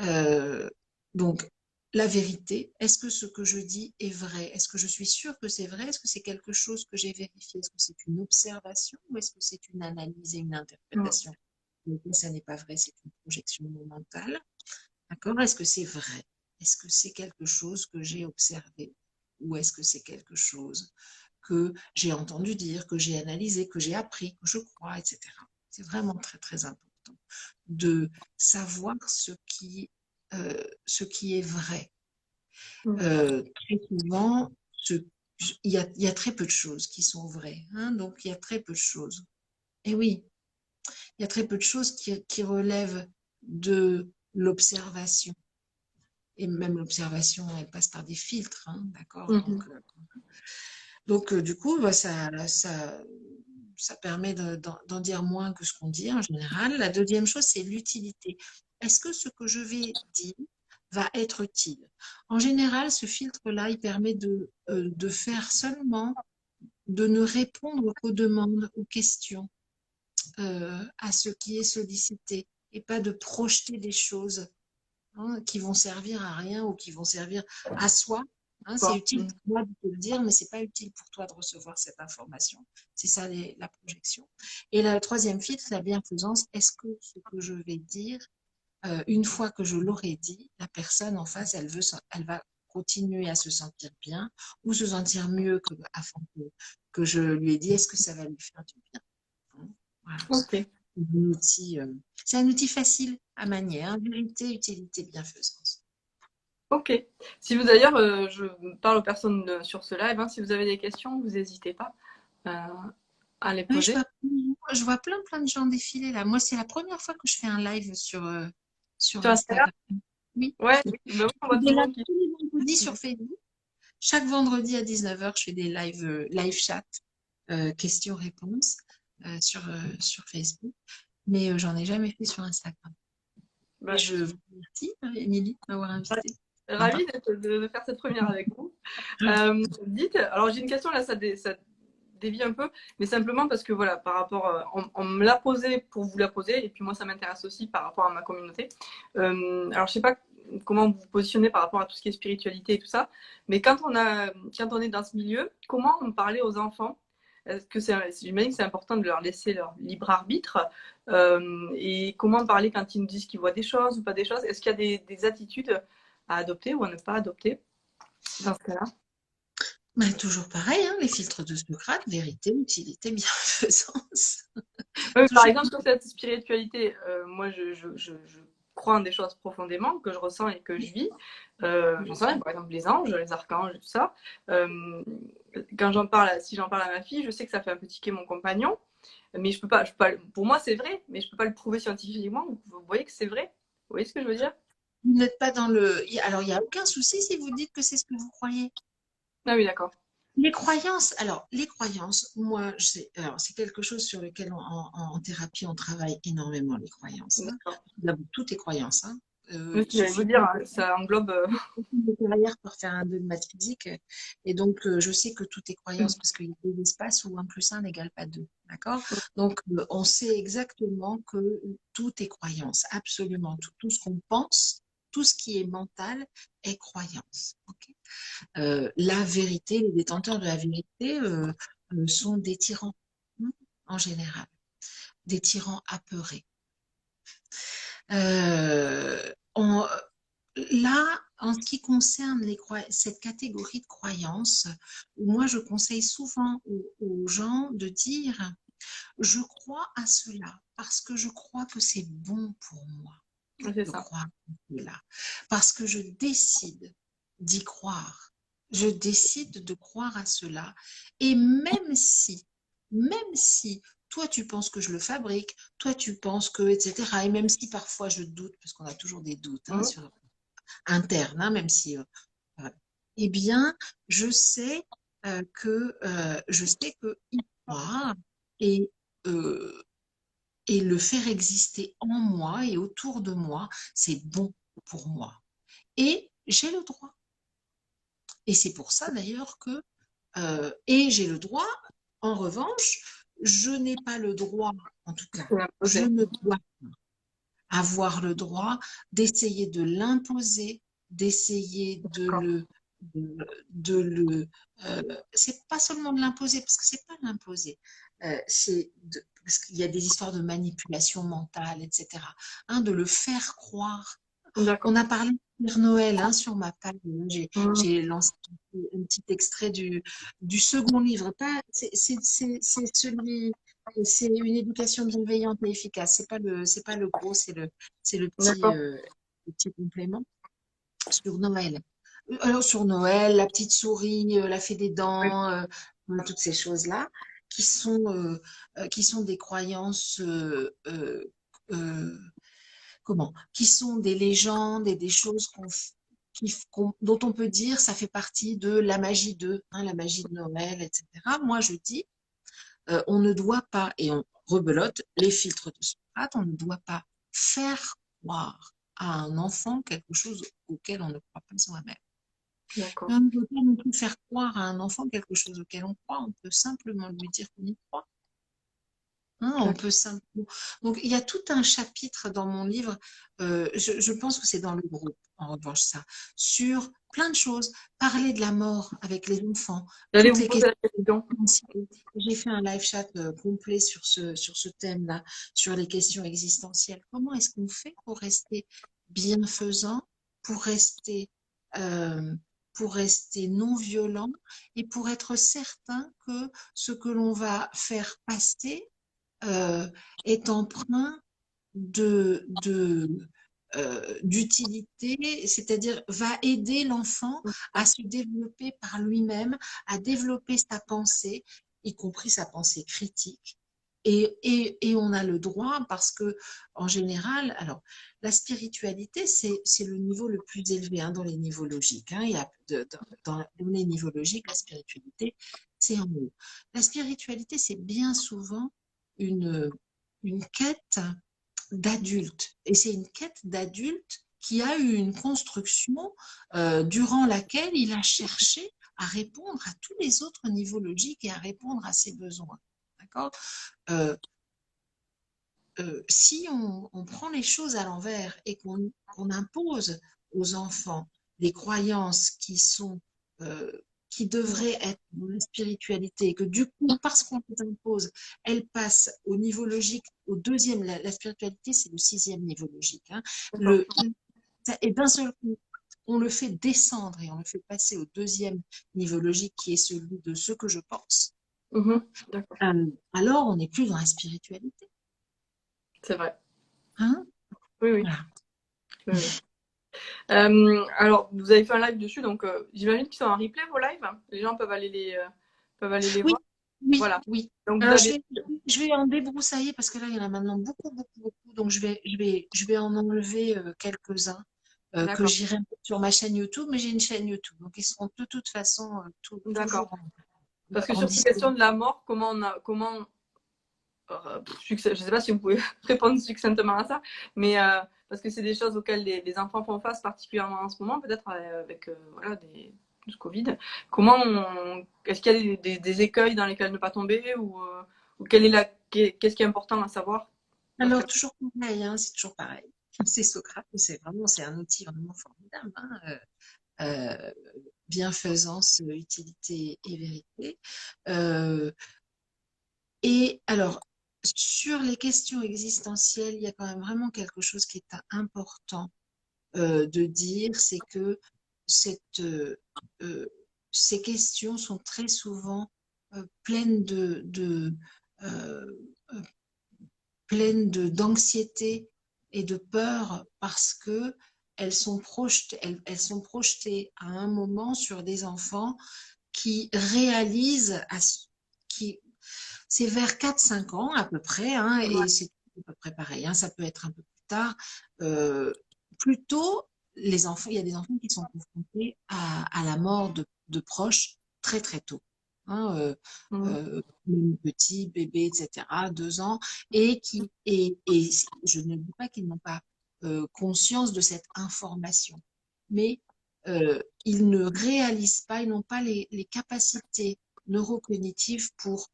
Euh, donc, la vérité, est-ce que ce que je dis est vrai? Est-ce que je suis sûre que c'est vrai? Est-ce que c'est quelque chose que j'ai vérifié? Est-ce que c'est une observation ou est-ce que c'est une analyse et une Mm. interprétation? Donc, ça n'est pas vrai, c'est une projection mentale. D'accord? Est-ce que c'est vrai? Est-ce que c'est quelque chose que j'ai observé? Ou est-ce que c'est quelque chose que j'ai entendu dire, que j'ai analysé, que j'ai appris, que je crois, etc. C'est vraiment très, très important de savoir ce qui est vrai. Mm. Très souvent, il y a très peu de choses qui sont vraies, hein, donc il y a très peu de choses. Et oui, il y a très peu de choses qui relèvent de l'observation. Et même l'observation, elle passe par des filtres, hein, d'accord? Mhm. Donc du coup, bah, ça permet d'en dire moins que ce qu'on dit en général. La deuxième chose, c'est l'utilité. Est-ce que ce que je vais dire va être utile? En général, ce filtre-là, il permet de faire seulement, de ne répondre qu'aux demandes, aux questions, à ce qui est sollicité, et pas de projeter des choses, hein, qui vont servir à rien ou qui vont servir à soi. Hein, c'est Quoi. utile Mm. pour moi de te le dire, mais c'est pas utile pour toi de recevoir cette information. C'est ça la projection. Et la troisième filtre, la bienfaisance. Est-ce que ce que je vais dire, une fois que je l'aurai dit, la personne en face, elle va continuer à se sentir bien ou se sentir mieux avant que je lui ai dit, est-ce que ça va lui faire du bien? Hein. Voilà. Ok. C'est un outil facile à manier, hein. Vérité, utilité, bienfaisance. Ok. Si vous d'ailleurs, je parle aux personnes sur ce live, hein, si vous avez des questions, vous n'hésitez pas à les Oui, poser. je vois plein de gens défiler là. Moi, c'est la première fois que je fais un live sur Sur Instagram? Instagram. Oui. Ouais, ben oui, on Je voit fais tout des le monde lives qui. tous les vendredis sur Facebook. Chaque vendredi à 19h, je fais des live chat, questions-réponses sur Facebook. Mais j'en ai jamais fait sur Instagram. Et Ben, je vous remercie, Émilie, de m'avoir invitée. ravie Sympa. de faire cette première avec vous. Dites, alors j'ai une question là, ça dévie un peu, mais simplement parce que voilà, par rapport, on me l'a posé pour vous la poser, et puis moi ça m'intéresse aussi par rapport à ma communauté. Alors je sais pas comment vous vous positionnez par rapport à tout ce qui est spiritualité et tout ça, mais quand on est dans ce milieu, comment on parlait aux enfants? Est-ce que j'imagine que c'est important de leur laisser leur libre arbitre, et comment parler quand ils nous disent qu'ils voient des choses ou pas des choses? Est-ce qu'il y a des attitudes à adopter ou à ne pas adopter dans ce cas-là? Ben, toujours pareil, hein, les filtres de Socrate, vérité, utilité, bienfaisance. Oui, par Toujours. exemple, sur cette spiritualité, moi, je crois en des choses profondément que je ressens et que je vis. J'en sais rien, par exemple, les anges, les archanges, tout ça. Quand si j'en parle à ma fille, je sais que ça fait un peu tiquer mon compagnon, mais je peux pas, pour moi, c'est vrai, mais je peux pas le prouver scientifiquement. Vous voyez que c'est vrai? Vous voyez ce que je veux dire? Vous n'êtes pas dans le. Alors, il n'y a aucun souci si vous dites que c'est ce que vous croyez. Ah oui, d'accord. Les croyances, moi, alors, c'est quelque chose sur lequel en thérapie, on travaille énormément, les croyances, hein. D'accord. D'abord, tout est croyance, hein. Oui, Il j'allais vous suffit dire, ça englobe. de carrière pour faire un 2 de maths physique. Et donc, je sais que tout est croyance parce qu'il y a des espaces où 1 plus 1 n'égale pas 2. D'accord? Donc, on sait exactement que tout est croyance, absolument tout. Tout ce qu'on pense, tout ce qui est mental est croyance. Ok. La vérité, les détenteurs de la vérité sont des tyrans, en général, des tyrans apeurés. On, Là, en ce qui concerne cette catégorie de croyances, moi, je conseille souvent aux gens de dire, je crois à cela parce que je crois que c'est bon pour moi. C'est Je ça. crois à cela parce que je décide d'y croire. Je décide de croire à cela. Et même si toi tu penses que je le fabrique, toi tu penses que, etc. Et même si parfois je doute, parce qu'on a toujours des doutes Mhm. sur interne, même si, eh bien, je sais que y croire et, euh, et le faire exister en moi et autour de moi, c'est bon pour moi. Et j'ai le droit. Et c'est pour ça d'ailleurs que, et j'ai le droit, en revanche, je n'ai pas le droit, en tout cas, C'est je imposé. ne dois avoir le droit d'essayer de l'imposer, d'essayer D'accord. de, de le, c'est pas seulement de l'imposer, parce que c'est pas l'imposer, parce qu'il y a des histoires de manipulation mentale, etc. Hein, de le faire croire. D'accord. On a parlé de Père Noël sur ma page. Mhm. J'ai lancé un petit extrait du second livre. C'est celui, c'est une éducation bienveillante et efficace. C'est pas le gros, c'est D'accord. le petit complément sur Noël. Alors sur Noël, la petite souris, la fée des Oui. dents, toutes ces choses-là, qui sont des croyances qui sont des légendes et des choses dont on peut dire ça fait partie de la magie la magie de Noël, etc. Moi, je dis, on ne doit pas, et on rebelote les filtres de Socrate, on ne doit pas faire croire à un enfant quelque chose auquel on ne croit pas soi-même. D'accord. Mais on ne peut pas non plus faire croire à un enfant quelque chose auquel on croit, on peut simplement lui dire qu'on y croit. On D'accord. peut simplement. Donc, il y a tout un chapitre dans mon livre, je pense que c'est dans le groupe, en revanche, ça, sur plein de choses. Parler de la mort avec les enfants, J'allais toutes vous les poser questions. la question. J'ai fait un live chat complet sur ce thème-là, sur les questions existentielles. Comment est-ce qu'on fait pour rester bienfaisant, pour rester, euh, pour rester non violent et pour être certain que ce que l'on va faire passer euh, est empreint d'utilité, c'est-à-dire va aider l'enfant à se développer par lui-même, à développer sa pensée, y compris sa pensée critique. Et on a le droit parce que, en général, alors, la spiritualité, c'est le niveau le plus élevé dans les niveaux logiques. Il y a dans les niveaux logiques, la spiritualité, c'est en haut. La spiritualité, c'est bien souvent une, une quête d'adulte. Et c'est une quête d'adulte qui a eu une construction durant laquelle il a cherché à répondre à tous les autres niveaux logiques et à répondre à ses besoins. D'accord. euh, Si on prend les choses à l'envers et qu'on impose aux enfants des croyances euh, qui devraient être dans la spiritualité, et que du coup, parce qu'on les impose, elles passent au niveau logique, au deuxième, la spiritualité, c'est le sixième niveau logique. D'accord. Et d'un seul coup, on le fait descendre et on le fait passer au deuxième niveau logique qui est celui de ce que je pense. Mhm. D'accord. Alors on n'est plus dans la spiritualité. C'est vrai. Hein. Oui, oui. Voilà. Oui, oui. Alors, vous avez fait un live dessus, donc j'imagine qu'ils sont en replay vos lives. Les gens peuvent aller les Oui, voir. oui, Voilà. oui. Donc vous avez. Je vais en débroussailler parce que là, il y en a maintenant beaucoup, beaucoup, beaucoup. Donc, je vais en enlever quelques-uns que D'accord. j'irai mettre sur ma chaîne YouTube. Mais j'ai une chaîne YouTube. Donc, ils seront de toute façon D'accord. toujours Parce que en sur ces disponible. questions de la mort, je ne sais pas si vous pouvez répondre succinctement à ça, mais parce que c'est des choses auxquelles les enfants font face particulièrement en ce moment, peut-être avec voilà, du Covid. Est-ce qu'il y a des écueils dans lesquels ne pas tomber ou qu'est-ce qui est important à savoir? Alors, toujours pareil, hein, c'est toujours pareil. C'est Socrate, c'est un outil vraiment formidable, hein, euh, bienfaisance, utilité et vérité. Euh, et alors, sur les questions existentielles, il y a quand même vraiment quelque chose qui est important de dire, c'est que cette, euh, ces questions sont très souvent pleines euh, euh, d'anxiété et de peur parce que elles sont projetées à un moment sur des enfants qui réalisent, qui, c'est vers 4-5 ans à peu près, hein, Ouais. et c'est à peu près pareil, hein, ça peut être un peu plus tard. Euh, Plutôt, les enfants, il y a des enfants qui sont confrontés à la mort de proches très très tôt. Hein, Mhm. même petits, bébés, etc., 2 ans, et je ne dis pas qu'ils n'ont pas conscience de cette information, mais ils ne réalisent pas, ils n'ont pas les capacités neurocognitives pour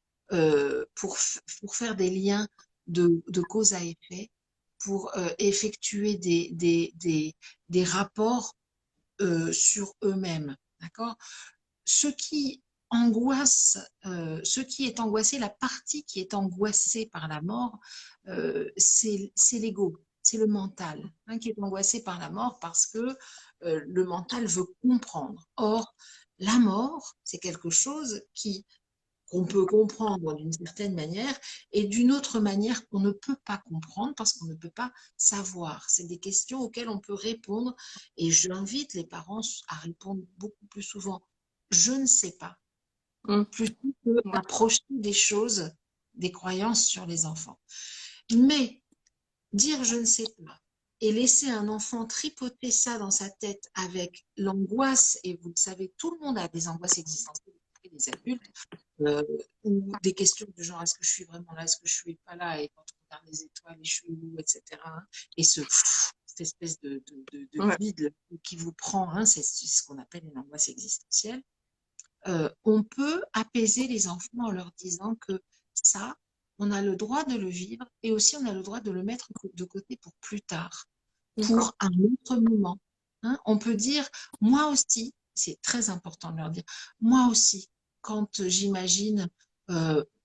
faire des liens de cause à effet, pour effectuer des rapports sur eux-mêmes. D'accord? Ce qui ce qui est angoissé, la partie qui est angoissée par la mort, c'est l'ego, c'est le mental, hein, qui est angoissé par la mort parce que le mental veut comprendre. Or, la mort, c'est quelque chose qu'on peut comprendre d'une certaine manière et d'une autre manière qu'on ne peut pas comprendre parce qu'on ne peut pas savoir. C'est des questions auxquelles on peut répondre et j'invite les parents à répondre beaucoup plus souvent. Je ne sais pas, Mhm. plutôt qu'à projeter des choses, des croyances sur les enfants. Mais dire je ne sais pas et laisser un enfant tripoter ça dans sa tête avec l'angoisse, et vous le savez, tout le monde a des angoisses existentielles, des adultes, euh, ou des questions du genre est-ce que je suis vraiment là, est-ce que je suis pas là, et quand on regarde les étoiles, je suis où, etc. Et cette espèce de Ouais. vide qui vous prend, hein, c'est ce qu'on appelle une angoisse existentielle. On peut apaiser les enfants en leur disant que ça, on a le droit de le vivre et aussi on a le droit de le mettre de côté pour plus tard, D'accord. pour un autre moment. Hein. On peut dire, moi aussi, c'est très important de leur dire, moi aussi, quand j'imagine,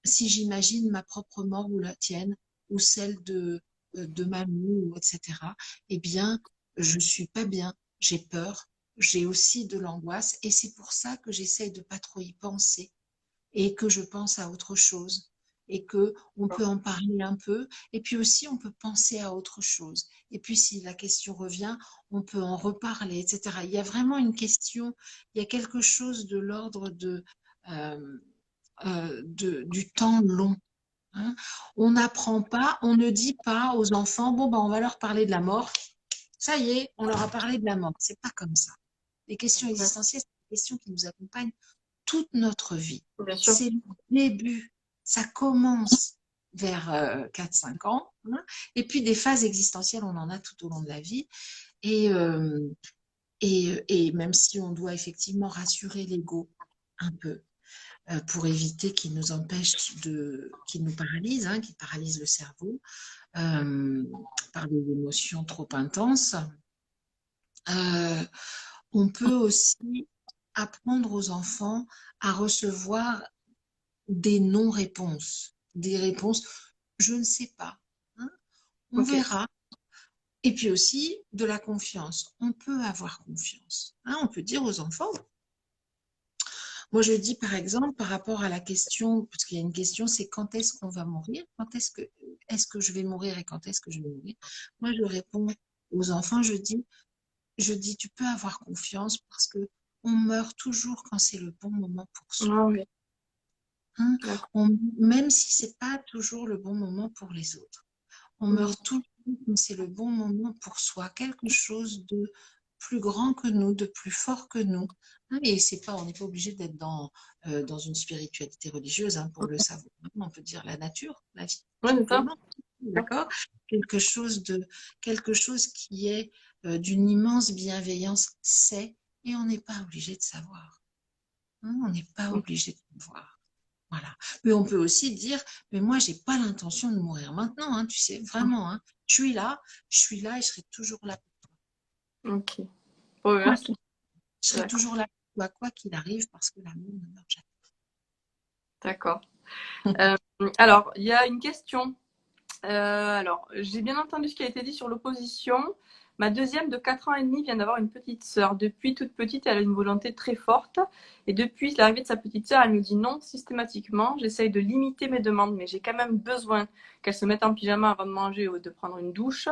si j'imagine ma propre mort ou la tienne, ou celle de mamie, etc., eh bien, je suis pas bien, j'ai peur, j'ai aussi de l'angoisse et c'est pour ça que j'essaie de pas trop y penser et que je pense à autre chose et que on peut en parler un peu et puis aussi on peut penser à autre chose et puis si la question revient on peut en reparler, etc. Il y a vraiment une question, il y a quelque chose de l'ordre euh, du temps long. Hein. On n'apprend pas, on ne dit pas aux enfants bon ben on va leur parler de la mort, ça y est on leur a parlé de la mort, c'est pas comme ça. Les questions Ouais. existentielles, c'est des questions qui nous accompagnent toute notre vie. Bien sûr. C'est le début. Ça commence vers 4-5 ans. Hein, et puis des phases existentielles, on en a tout au long de la vie. Et, euh, et même si on doit effectivement rassurer l'ego un peu pour éviter qu'il nous empêche qu'il nous paralyse, hein, qu'il paralyse le cerveau euh, par des émotions trop intenses. Euh, on peut aussi apprendre aux enfants à recevoir des non-réponses, des réponses je ne sais pas, hein, on Ok. verra. Et puis aussi de la confiance. On peut avoir confiance. Hein, on peut dire aux enfants, moi je dis par exemple par rapport à la question, parce qu'il y a une question, c'est quand est-ce qu'on va mourir, est-ce que je vais mourir et quand est-ce que je vais mourir. Moi je réponds aux enfants, je dis tu peux avoir confiance parce que on meurt toujours quand c'est le bon moment pour Ah soi. oui. Hein. D'accord. Même si c'est pas toujours le bon moment pour les autres. On Mhm. meurt toujours quand c'est le bon moment pour soi, quelque chose de plus grand que nous, de plus fort que nous. Hein. Et c'est pas, on n'est pas obligé d'être dans une spiritualité religieuse hein, pour le savoir. On peut dire la nature, la vie, Ouais, c'est ça. simplement. D'accord? quelque chose qui est d'une immense bienveillance, c'est, et on n'est pas obligé de savoir. Hein, on n'est pas obligé de savoir. Voilà. Mais on peut aussi dire, mais moi, j'ai pas l'intention de mourir maintenant, hein, tu sais, vraiment, hein. Je suis là et je serai toujours là pour Ok. Bon, toi. merci. Je serai toujours là pour toi, quoi qu'il arrive, parce que l'amour ne meurt jamais. D'accord. Alors, il y a une question. Alors, j'ai bien entendu ce qui a été dit sur l'opposition. Ma deuxième de 4 ans et demi vient d'avoir une petite sœur. Depuis toute petite, elle a une volonté très forte. Et depuis l'arrivée de sa petite sœur, elle nous dit non systématiquement. J'essaye de limiter mes demandes, mais j'ai quand même besoin qu'elle se mette en pyjama avant de manger ou de prendre une douche.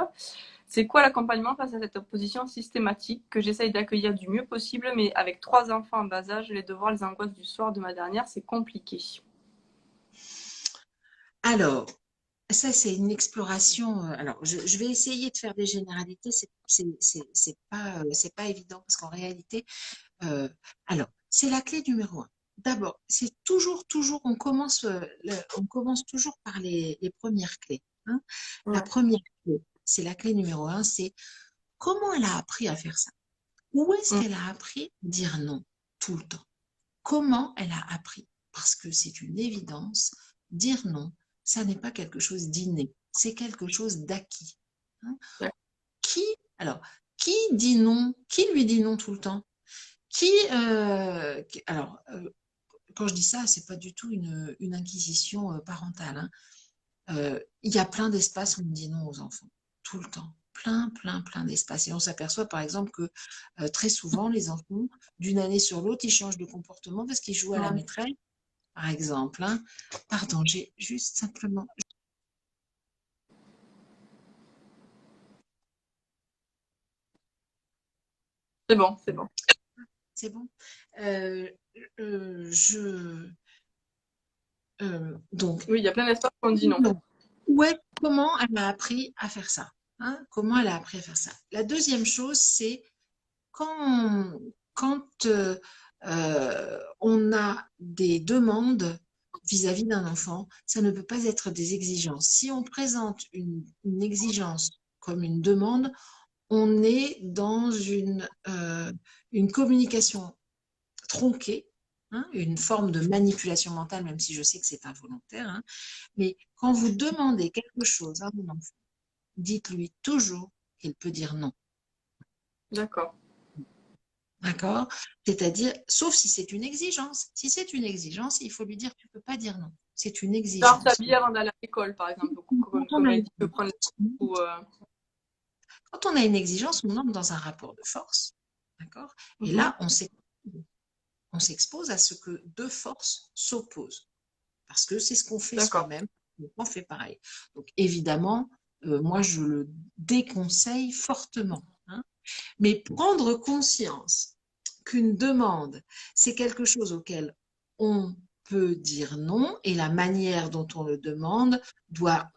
C'est quoi l'accompagnement face à cette opposition systématique que j'essaye d'accueillir du mieux possible, mais avec 3 enfants en bas âge, les devoirs, les angoisses du soir de ma dernière, c'est compliqué. Alors, ça, c'est une exploration. Alors, je vais essayer de faire des généralités. C'est pas évident parce qu'en réalité, euh, alors, c'est la clé numéro un. D'abord, c'est toujours, on commence toujours par les premières clés. Hein. La Ouais. première clé, c'est la clé numéro un, c'est comment elle a appris à faire ça. Où est-ce Mm. qu'elle a appris à dire non tout le temps? Comment elle a appris? Parce que c'est une évidence, dire non, ça n'est pas quelque chose d'inné, c'est quelque chose d'acquis. Hein. Ouais. Qui, alors, qui dit non? Qui lui dit non tout le temps? Alors, quand je dis ça, c'est pas du tout une inquisition parentale. Hein. Il y a plein d'espaces où on dit non aux enfants, tout le temps. Plein d'espaces. Et on s'aperçoit par exemple que très souvent, les enfants, d'une année sur l'autre, ils changent de comportement parce qu'ils jouent à la Ouais. maîtresse, par exemple. Hein. Pardon, j'ai juste simplement. C'est bon, c'est bon. C'est bon. Euh, je. Donc, Oui, il y a plein d'espaces où on dit non. ouais, comment elle a appris à faire ça? Hein. Comment elle a appris à faire ça? La deuxième chose, c'est quand, quand on a des demandes vis-à-vis d'un enfant, ça ne peut pas être des exigences. Si on présente une exigence comme une demande, on est dans une communication tronquée, hein, une forme de manipulation mentale, même si je sais que c'est involontaire. Hein. Mais quand vous demandez quelque chose à un enfant, dites-lui toujours qu'il peut dire non. D'accord. D'accord? C'est-à-dire, sauf si c'est une exigence. Si c'est une exigence, il faut lui dire, tu ne peux pas dire non. C'est une Genre exigence. s'habiller avant d'aller à l'école, par exemple, Quand on comme a elle une dit, peut prendre ou, quand on a une exigence, on entre dans un rapport de force. D'accord? Et mhm. là, on s'expose à ce que deux forces s'opposent. Parce que c'est ce qu'on fait D'accord. soi-même. On fait pareil. Donc, évidemment, moi, je le déconseille fortement. Hein. Mais prendre conscience qu'une demande, c'est quelque chose auquel on peut dire non et la manière dont on le demande doit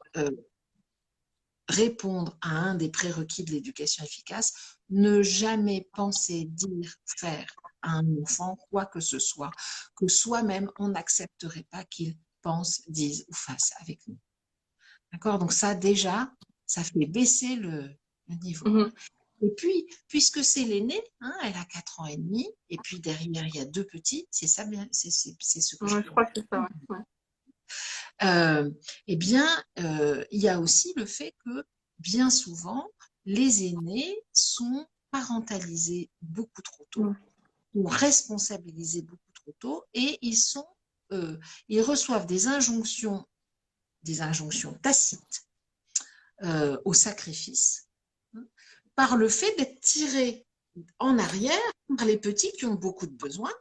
répondre à un des prérequis de l'éducation efficace, ne jamais penser, dire, faire à un enfant quoi que ce soit, que soi-même on n'accepterait pas qu'il pense, dise ou fasse avec nous. D'accord? Donc ça déjà, ça fait baisser le niveau. Hein. Mhm. Et puis, puisque c'est l'aîné, hein, elle a 4 ans et demi, et puis derrière, il y a deux petites, c'est ça, c'est ce que je Ouais, je peux crois que c'est ça. Ouais. eh bien, il y a aussi le fait que bien souvent, les aînés sont parentalisés beaucoup trop tôt Ouais. ou responsabilisés beaucoup trop tôt et ils reçoivent des injonctions tacites au sacrifice hein, par le fait d'être tirés en arrière par les petits qui ont beaucoup de besoins.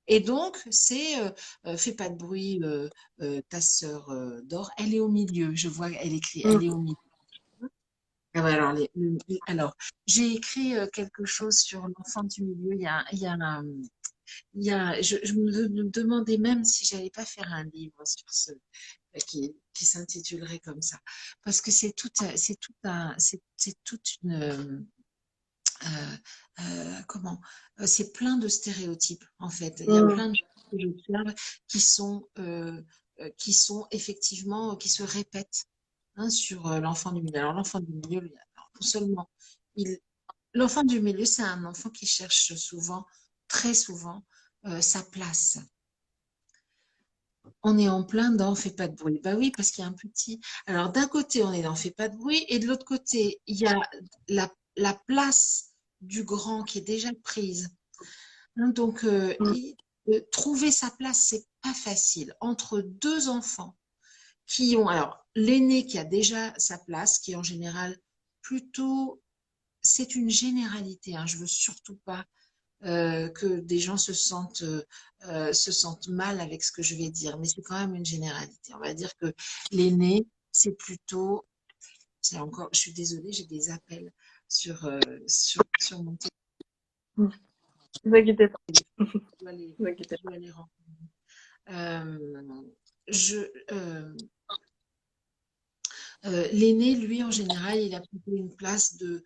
Et donc, c'est fais pas de bruit, ta sœur dort, elle est au milieu. Je vois, elle écrit, elle est Mhm. au milieu. Ah ouais, alors, j'ai écrit quelque chose sur l'enfant du milieu. Je me demandais même si j'allais pas faire un livre sur qui s'intitulerait comme ça, parce que c'est toute une, euh, comment, c'est plein de stéréotypes en fait. Il y a Mhm. plein de choses que j'observe qui sont effectivement, qui se répètent. hein, sur l'enfant du milieu. Alors, l'enfant du milieu, alors, non seulement, il, l'enfant du milieu, c'est un enfant qui cherche souvent, très souvent, sa place. On est en plein dans fais pas de bruit. Bah oui, parce qu'il y a un petit. Alors, d'un côté, on est dans fais pas de bruit, et de l'autre côté, il y a la place du grand qui est déjà prise. Hein, donc, Mm. trouver sa place, c'est pas facile. Entre deux enfants qui ont, alors, l'aîné qui a déjà sa place, qui est en général plutôt, c'est une généralité, hein, je veux surtout pas que des gens se sentent mal avec ce que je vais dire, mais c'est quand même une généralité. On va dire que l'aîné, c'est plutôt, c'est encore, je suis désolée, j'ai des appels sur mon téléphone. Mm. Ne vous inquiétez pas. Je dois les, Ne vous inquiétez je pas. dois les rendre. Je, l'aîné, lui, en général, il a plutôt une place de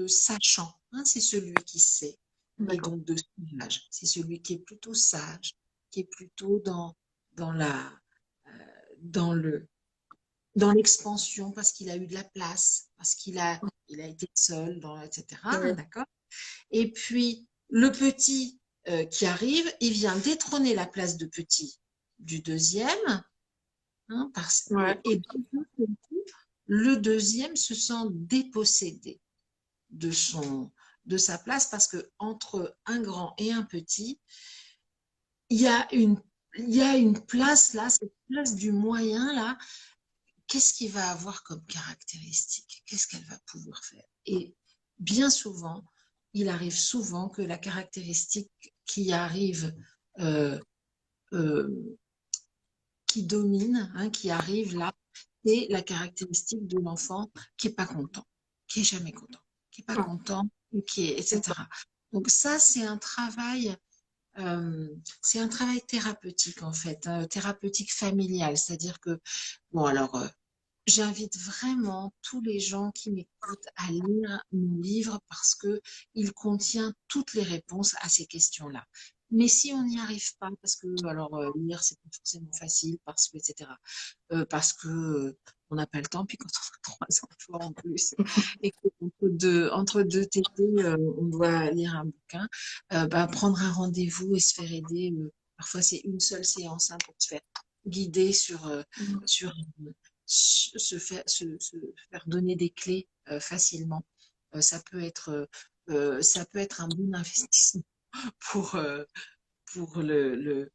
sachant. Hein, c'est celui qui sait. Et D'accord. donc de sage. C'est celui qui est plutôt sage, qui est plutôt dans la, euh, dans le, dans l'expansion parce qu'il a eu de la place, parce il a été seul, etc. Hein, Oui. d'accord? Et puis, le petit qui arrive, il vient détrôner la place de petit du deuxième. Hein, Ouais. et le deuxième se sent dépossédé de de sa place parce que entre un grand et un petit, il y a une, il y a une place là, cette place du moyen là. Qu'est-ce qu'il va avoir comme caractéristique? Qu'est-ce qu'elle va pouvoir faire? Et bien souvent, il arrive souvent que la caractéristique qui arrive, euh, euh, qui domine, hein, qui arrive là, c'est la caractéristique de l'enfant qui est pas content, qui est jamais content, qui est pas Ah, content, qui est, d'accord. etc. Donc ça, c'est un travail thérapeutique en fait, hein, thérapeutique familial, c'est-à-dire que bon alors j'invite vraiment tous les gens qui m'écoutent à lire mon livre parce que il contient toutes les réponses à ces questions-là. Mais si on n'y arrive pas, parce que alors lire c'est pas forcément facile, parce que etc. Parce que on n'a pas le temps, puis quand on a trois enfants en plus, et entre deux tétés, on doit lire un bouquin, bah, prendre un rendez-vous et se faire aider. Parfois c'est une seule séance hein, pour se faire guider Mm. sur se faire donner des clés facilement. Ça peut être un bon investissement pour, euh, pour euh,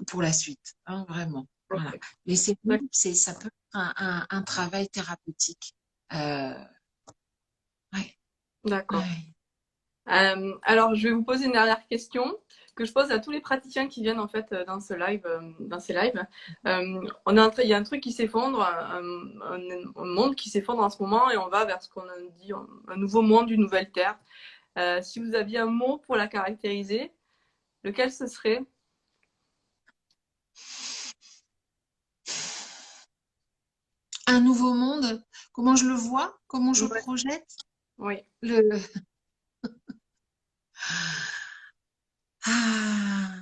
pour la suite, hein, vraiment. Voilà. Ok. Mais D'ac- ça peut être un travail thérapeutique. Euh, ouais, D'accord. ouais. Alors, je vais vous poser une dernière question que je pose à tous les praticiens qui viennent en fait dans ce live, dans ces lives. Il y a un truc qui s'effondre, un monde qui s'effondre en ce moment, et on va vers ce qu'on dit un nouveau monde, une nouvelle terre. Si vous aviez un mot pour la caractériser, lequel ce serait? Un nouveau monde, comment je le vois, comment je Ouais. projette Oui, le. Ah,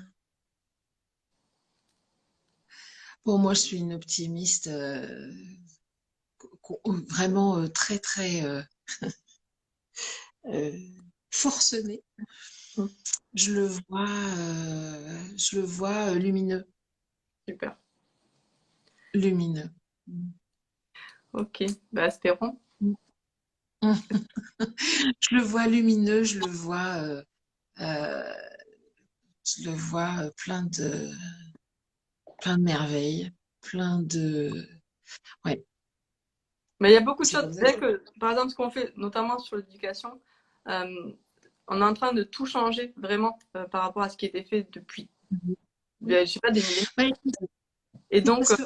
bon, moi, je suis une optimiste vraiment très, très euh, forcenée. Je le vois lumineux, super. lumineux. Ok, bah, espérons. Je le vois lumineux, euh, je le vois plein de merveilles, plein de, ouais, Mais il y a beaucoup de c'est choses. comme ça que Dès que, par exemple, ce qu'on fait, notamment sur l'éducation, euh, on est en train de tout changer vraiment par rapport à ce qui était fait depuis, je sais pas, des millénaires. ouais, Et c'est donc, parce que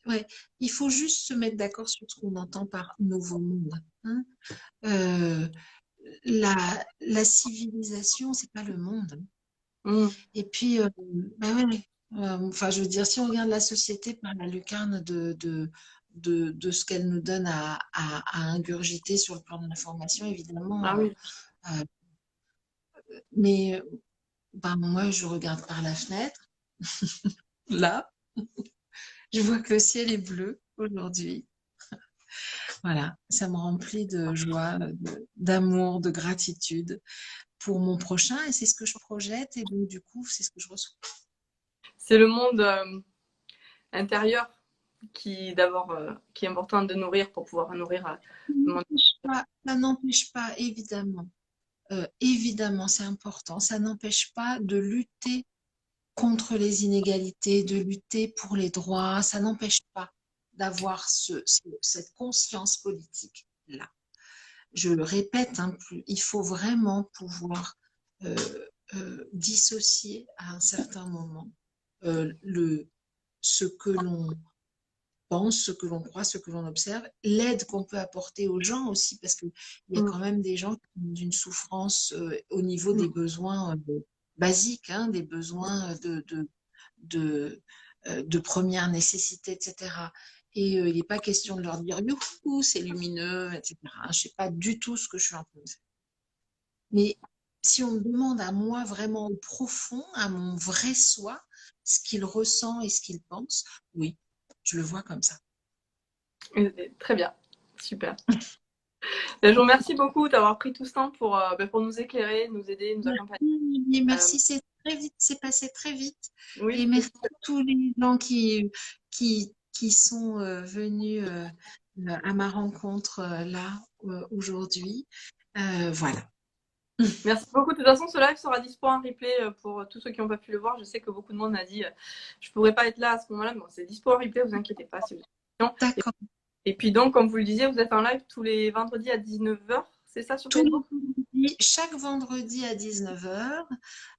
ouais, il faut juste se mettre d'accord sur ce qu'on entend par nouveau monde. Hein. Euh, la civilisation, c'est pas le monde. hmm, Et puis, bah ouais, enfin, je veux dire, si on regarde la société par la lucarne de ce qu'elle nous donne à ingurgiter sur le plan de l'information, ah évidemment, oui, euh, mais ben, moi, je regarde par la fenêtre, là, je vois que le ciel est bleu, aujourd'hui. Voilà, ça me remplit de joie, d'amour, de gratitude pour mon prochain et c'est ce que je projette et donc du coup, c'est ce que je reçois. C'est le monde intérieur qui d'abord qui est important de nourrir pour pouvoir nourrir le monde. Ça n'empêche pas, évidemment, évidemment, c'est important, ça n'empêche pas de lutter contre les inégalités, de lutter pour les droits, ça n'empêche pas d'avoir cette conscience politique-là. Je le répète, hein, il faut vraiment pouvoir euh, dissocier à un certain moment ce que l'on pense, ce que l'on croit, ce que l'on observe, l'aide qu'on peut apporter aux gens aussi, parce qu'il y a Mm. quand même des gens qui ont une souffrance au niveau des besoins basiques, hein, des besoins de première nécessité, etc. Et il n'est pas question de leur dire youhou, c'est lumineux, etc. Je ne sais pas du tout ce que je suis en train de faire. Mais si on me demande à moi vraiment au profond, à mon vrai soi, ce qu'il ressent et ce qu'il pense, oui, je le vois comme ça. Très bien, super. Je vous remercie beaucoup d'avoir pris tout ce temps pour nous éclairer, nous aider, nous accompagner. Merci, merci, c'est très vite, c'est passé très vite. Oui, Et merci à tous les gens qui sont venus à ma rencontre là aujourd'hui. Voilà. merci beaucoup. De toute façon, ce live sera dispo en replay pour tous ceux qui n'ont pas pu le voir. Je sais que beaucoup de monde m'a dit je ne pourrais pas être là à ce moment-là, mais bon, c'est dispo en replay, vous inquiétez pas si vous avez des questions. D'accord. Et puis donc, comme vous le disiez, vous êtes en live tous les vendredis à 19h, c'est ça sur Tous les Facebook? vendredis, chaque vendredi à 19h.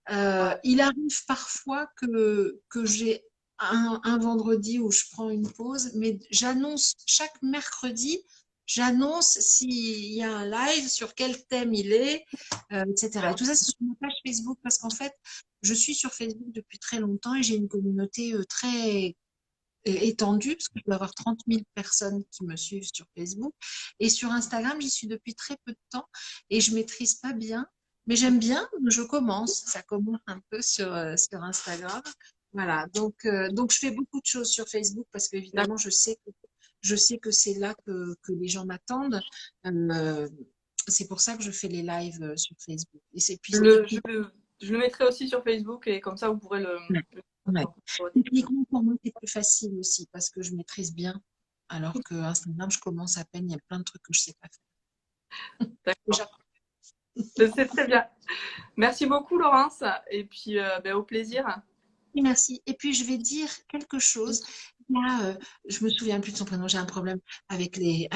Ouais. Il arrive parfois que j'ai un vendredi où je prends une pause, mais j'annonce chaque mercredi, j'annonce s'il y a un live, sur quel thème il est, etc. Et tout ça, c'est sur ma page Facebook parce qu'en fait, je suis sur Facebook depuis très longtemps et j'ai une communauté très étendue, parce que je dois avoir 30 000 personnes qui me suivent sur Facebook. Et sur Instagram, j'y suis depuis très peu de temps et je maîtrise pas bien. Mais j'aime bien, je commence. Ça commence un peu sur Instagram. Voilà, donc je fais beaucoup de choses sur Facebook parce qu'évidemment, je sais que c'est là que les gens m'attendent. Euh, c'est pour ça que je fais les lives sur Facebook. Je le mettrai aussi sur Facebook et comme ça, vous pourrez Ouais, ouais. le... Techniquement, pour moi, c'est plus facile aussi parce que je maîtrise bien. Alors que Instagram, je commence à peine, il y a plein de trucs que je sais pas faire. D'accord. Déjà. C'est très bien. Merci beaucoup, Laurence. Et puis, au plaisir. Merci. Et puis, je vais dire quelque chose. Là, je me souviens plus de son prénom. J'ai un problème avec les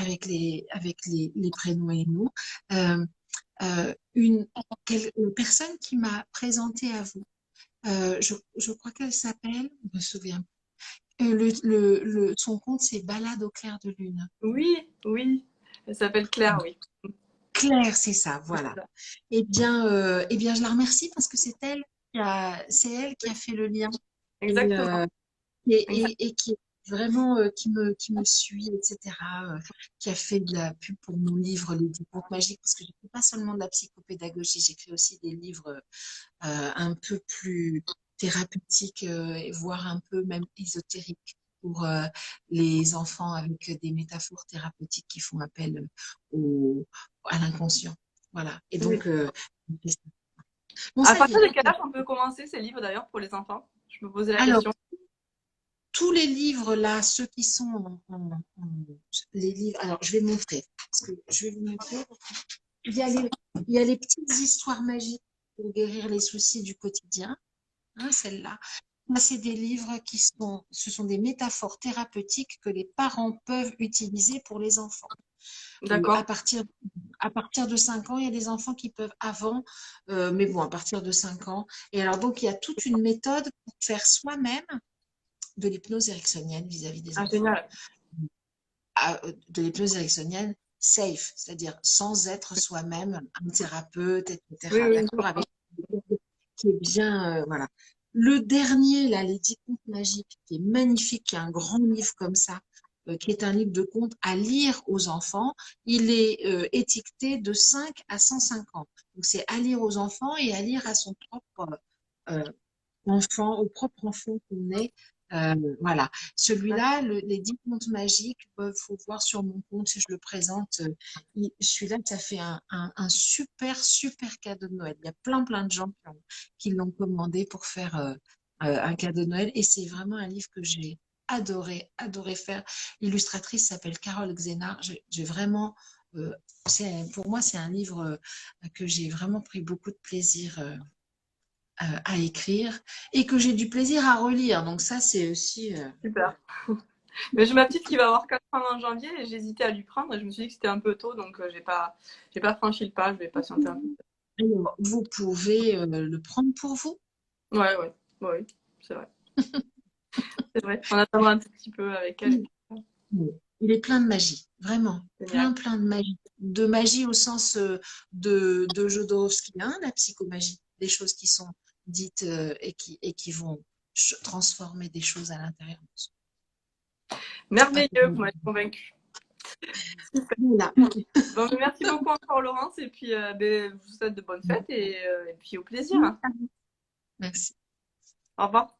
prénoms et les noms. Euh, une personne qui m'a présenté à vous. Je crois qu'elle s'appelle, je me souviens. Son compte, c'est Balade au clair de lune. Oui, oui. Elle s'appelle Claire, oui. Claire, c'est ça, voilà. Eh bien, je la remercie parce que c'est elle qui a fait le lien et, Exactement. et qui est vraiment qui me suit, etc. Qui a fait de la pub pour mon livre Les 10 contes magiques parce que je fais pas seulement de la psychopédagogie, j'écris aussi des livres un peu plus thérapeutiques, voire un peu même ésotériques pour les enfants avec des métaphores thérapeutiques qui font appel à l'inconscient. Voilà. Et Oui. donc, bon, À ça y partir de est. quel âge on peut commencer ces livres d'ailleurs pour les enfants? Je me posais la Alors, question. tous les livres là, ceux qui sont les livres, alors je vais montrer, parce que je vais vous montrer. Il y a il y a les petites histoires magiques pour guérir les soucis du quotidien, hein, celle-là. Là, c'est des livres ce sont des métaphores thérapeutiques que les parents peuvent utiliser pour les enfants. D'accord. À partir de 5 ans, il y a des enfants qui peuvent avant, mais bon, à partir de 5 ans. Et alors, donc, il y a toute une méthode pour faire soi-même de l'hypnose ericksonienne vis-à-vis des Ah, enfants. génial. De l'hypnose ericksonienne safe, c'est-à-dire sans être soi-même un thérapeute, Oui, etc. oui, je D'accord, avec comprends. qui est bien, voilà. Le dernier, là, les 10 contes magiques, qui est magnifique, qui est un grand livre comme ça, qui est un livre de contes à lire aux enfants, il est étiqueté de 5 à 105 ans. Donc, c'est à lire aux enfants et à lire à son propre enfant, au propre enfant qu'on est Voilà. Celui-là, les 10 contes magiques, il faut voir sur mon compte si je le présente. Celui-là, ça fait un super, super cadeau de Noël. Il y a plein de gens qui l'ont commandé pour faire un cadeau de Noël. Et c'est vraiment un livre que j'ai adoré faire. L'illustratrice s'appelle Carole Xénard. J'ai vraiment, pour moi, c'est un livre que j'ai vraiment pris beaucoup de plaisir à écrire et que j'ai du plaisir à relire. Donc ça, c'est aussi... Super. Mais j'ai ma petite qui va avoir 4 ans en janvier et j'hésitais à lui prendre et je me suis dit que c'était un peu tôt donc j'ai pas franchi le pas, je vais patienter un peu. Alors, vous pouvez le prendre pour vous. Ouais, ouais, ouais, c'est vrai. C'est vrai. On attendra un tout petit peu avec elle. Et Il puis, il est plein de magie, vraiment. génial. Plein de magie. De magie au sens de Jodorowsky, hein, la psychomagie. Des choses qui sont dites et qui vont transformer des choses à l'intérieur de soi. C'est pas pour Merveilleux, nous. vous m'avez convaincue. Super. Voilà. Bon, merci beaucoup encore Laurence et puis ben, je vous souhaite de bonnes fêtes et puis au plaisir. Merci. Au revoir.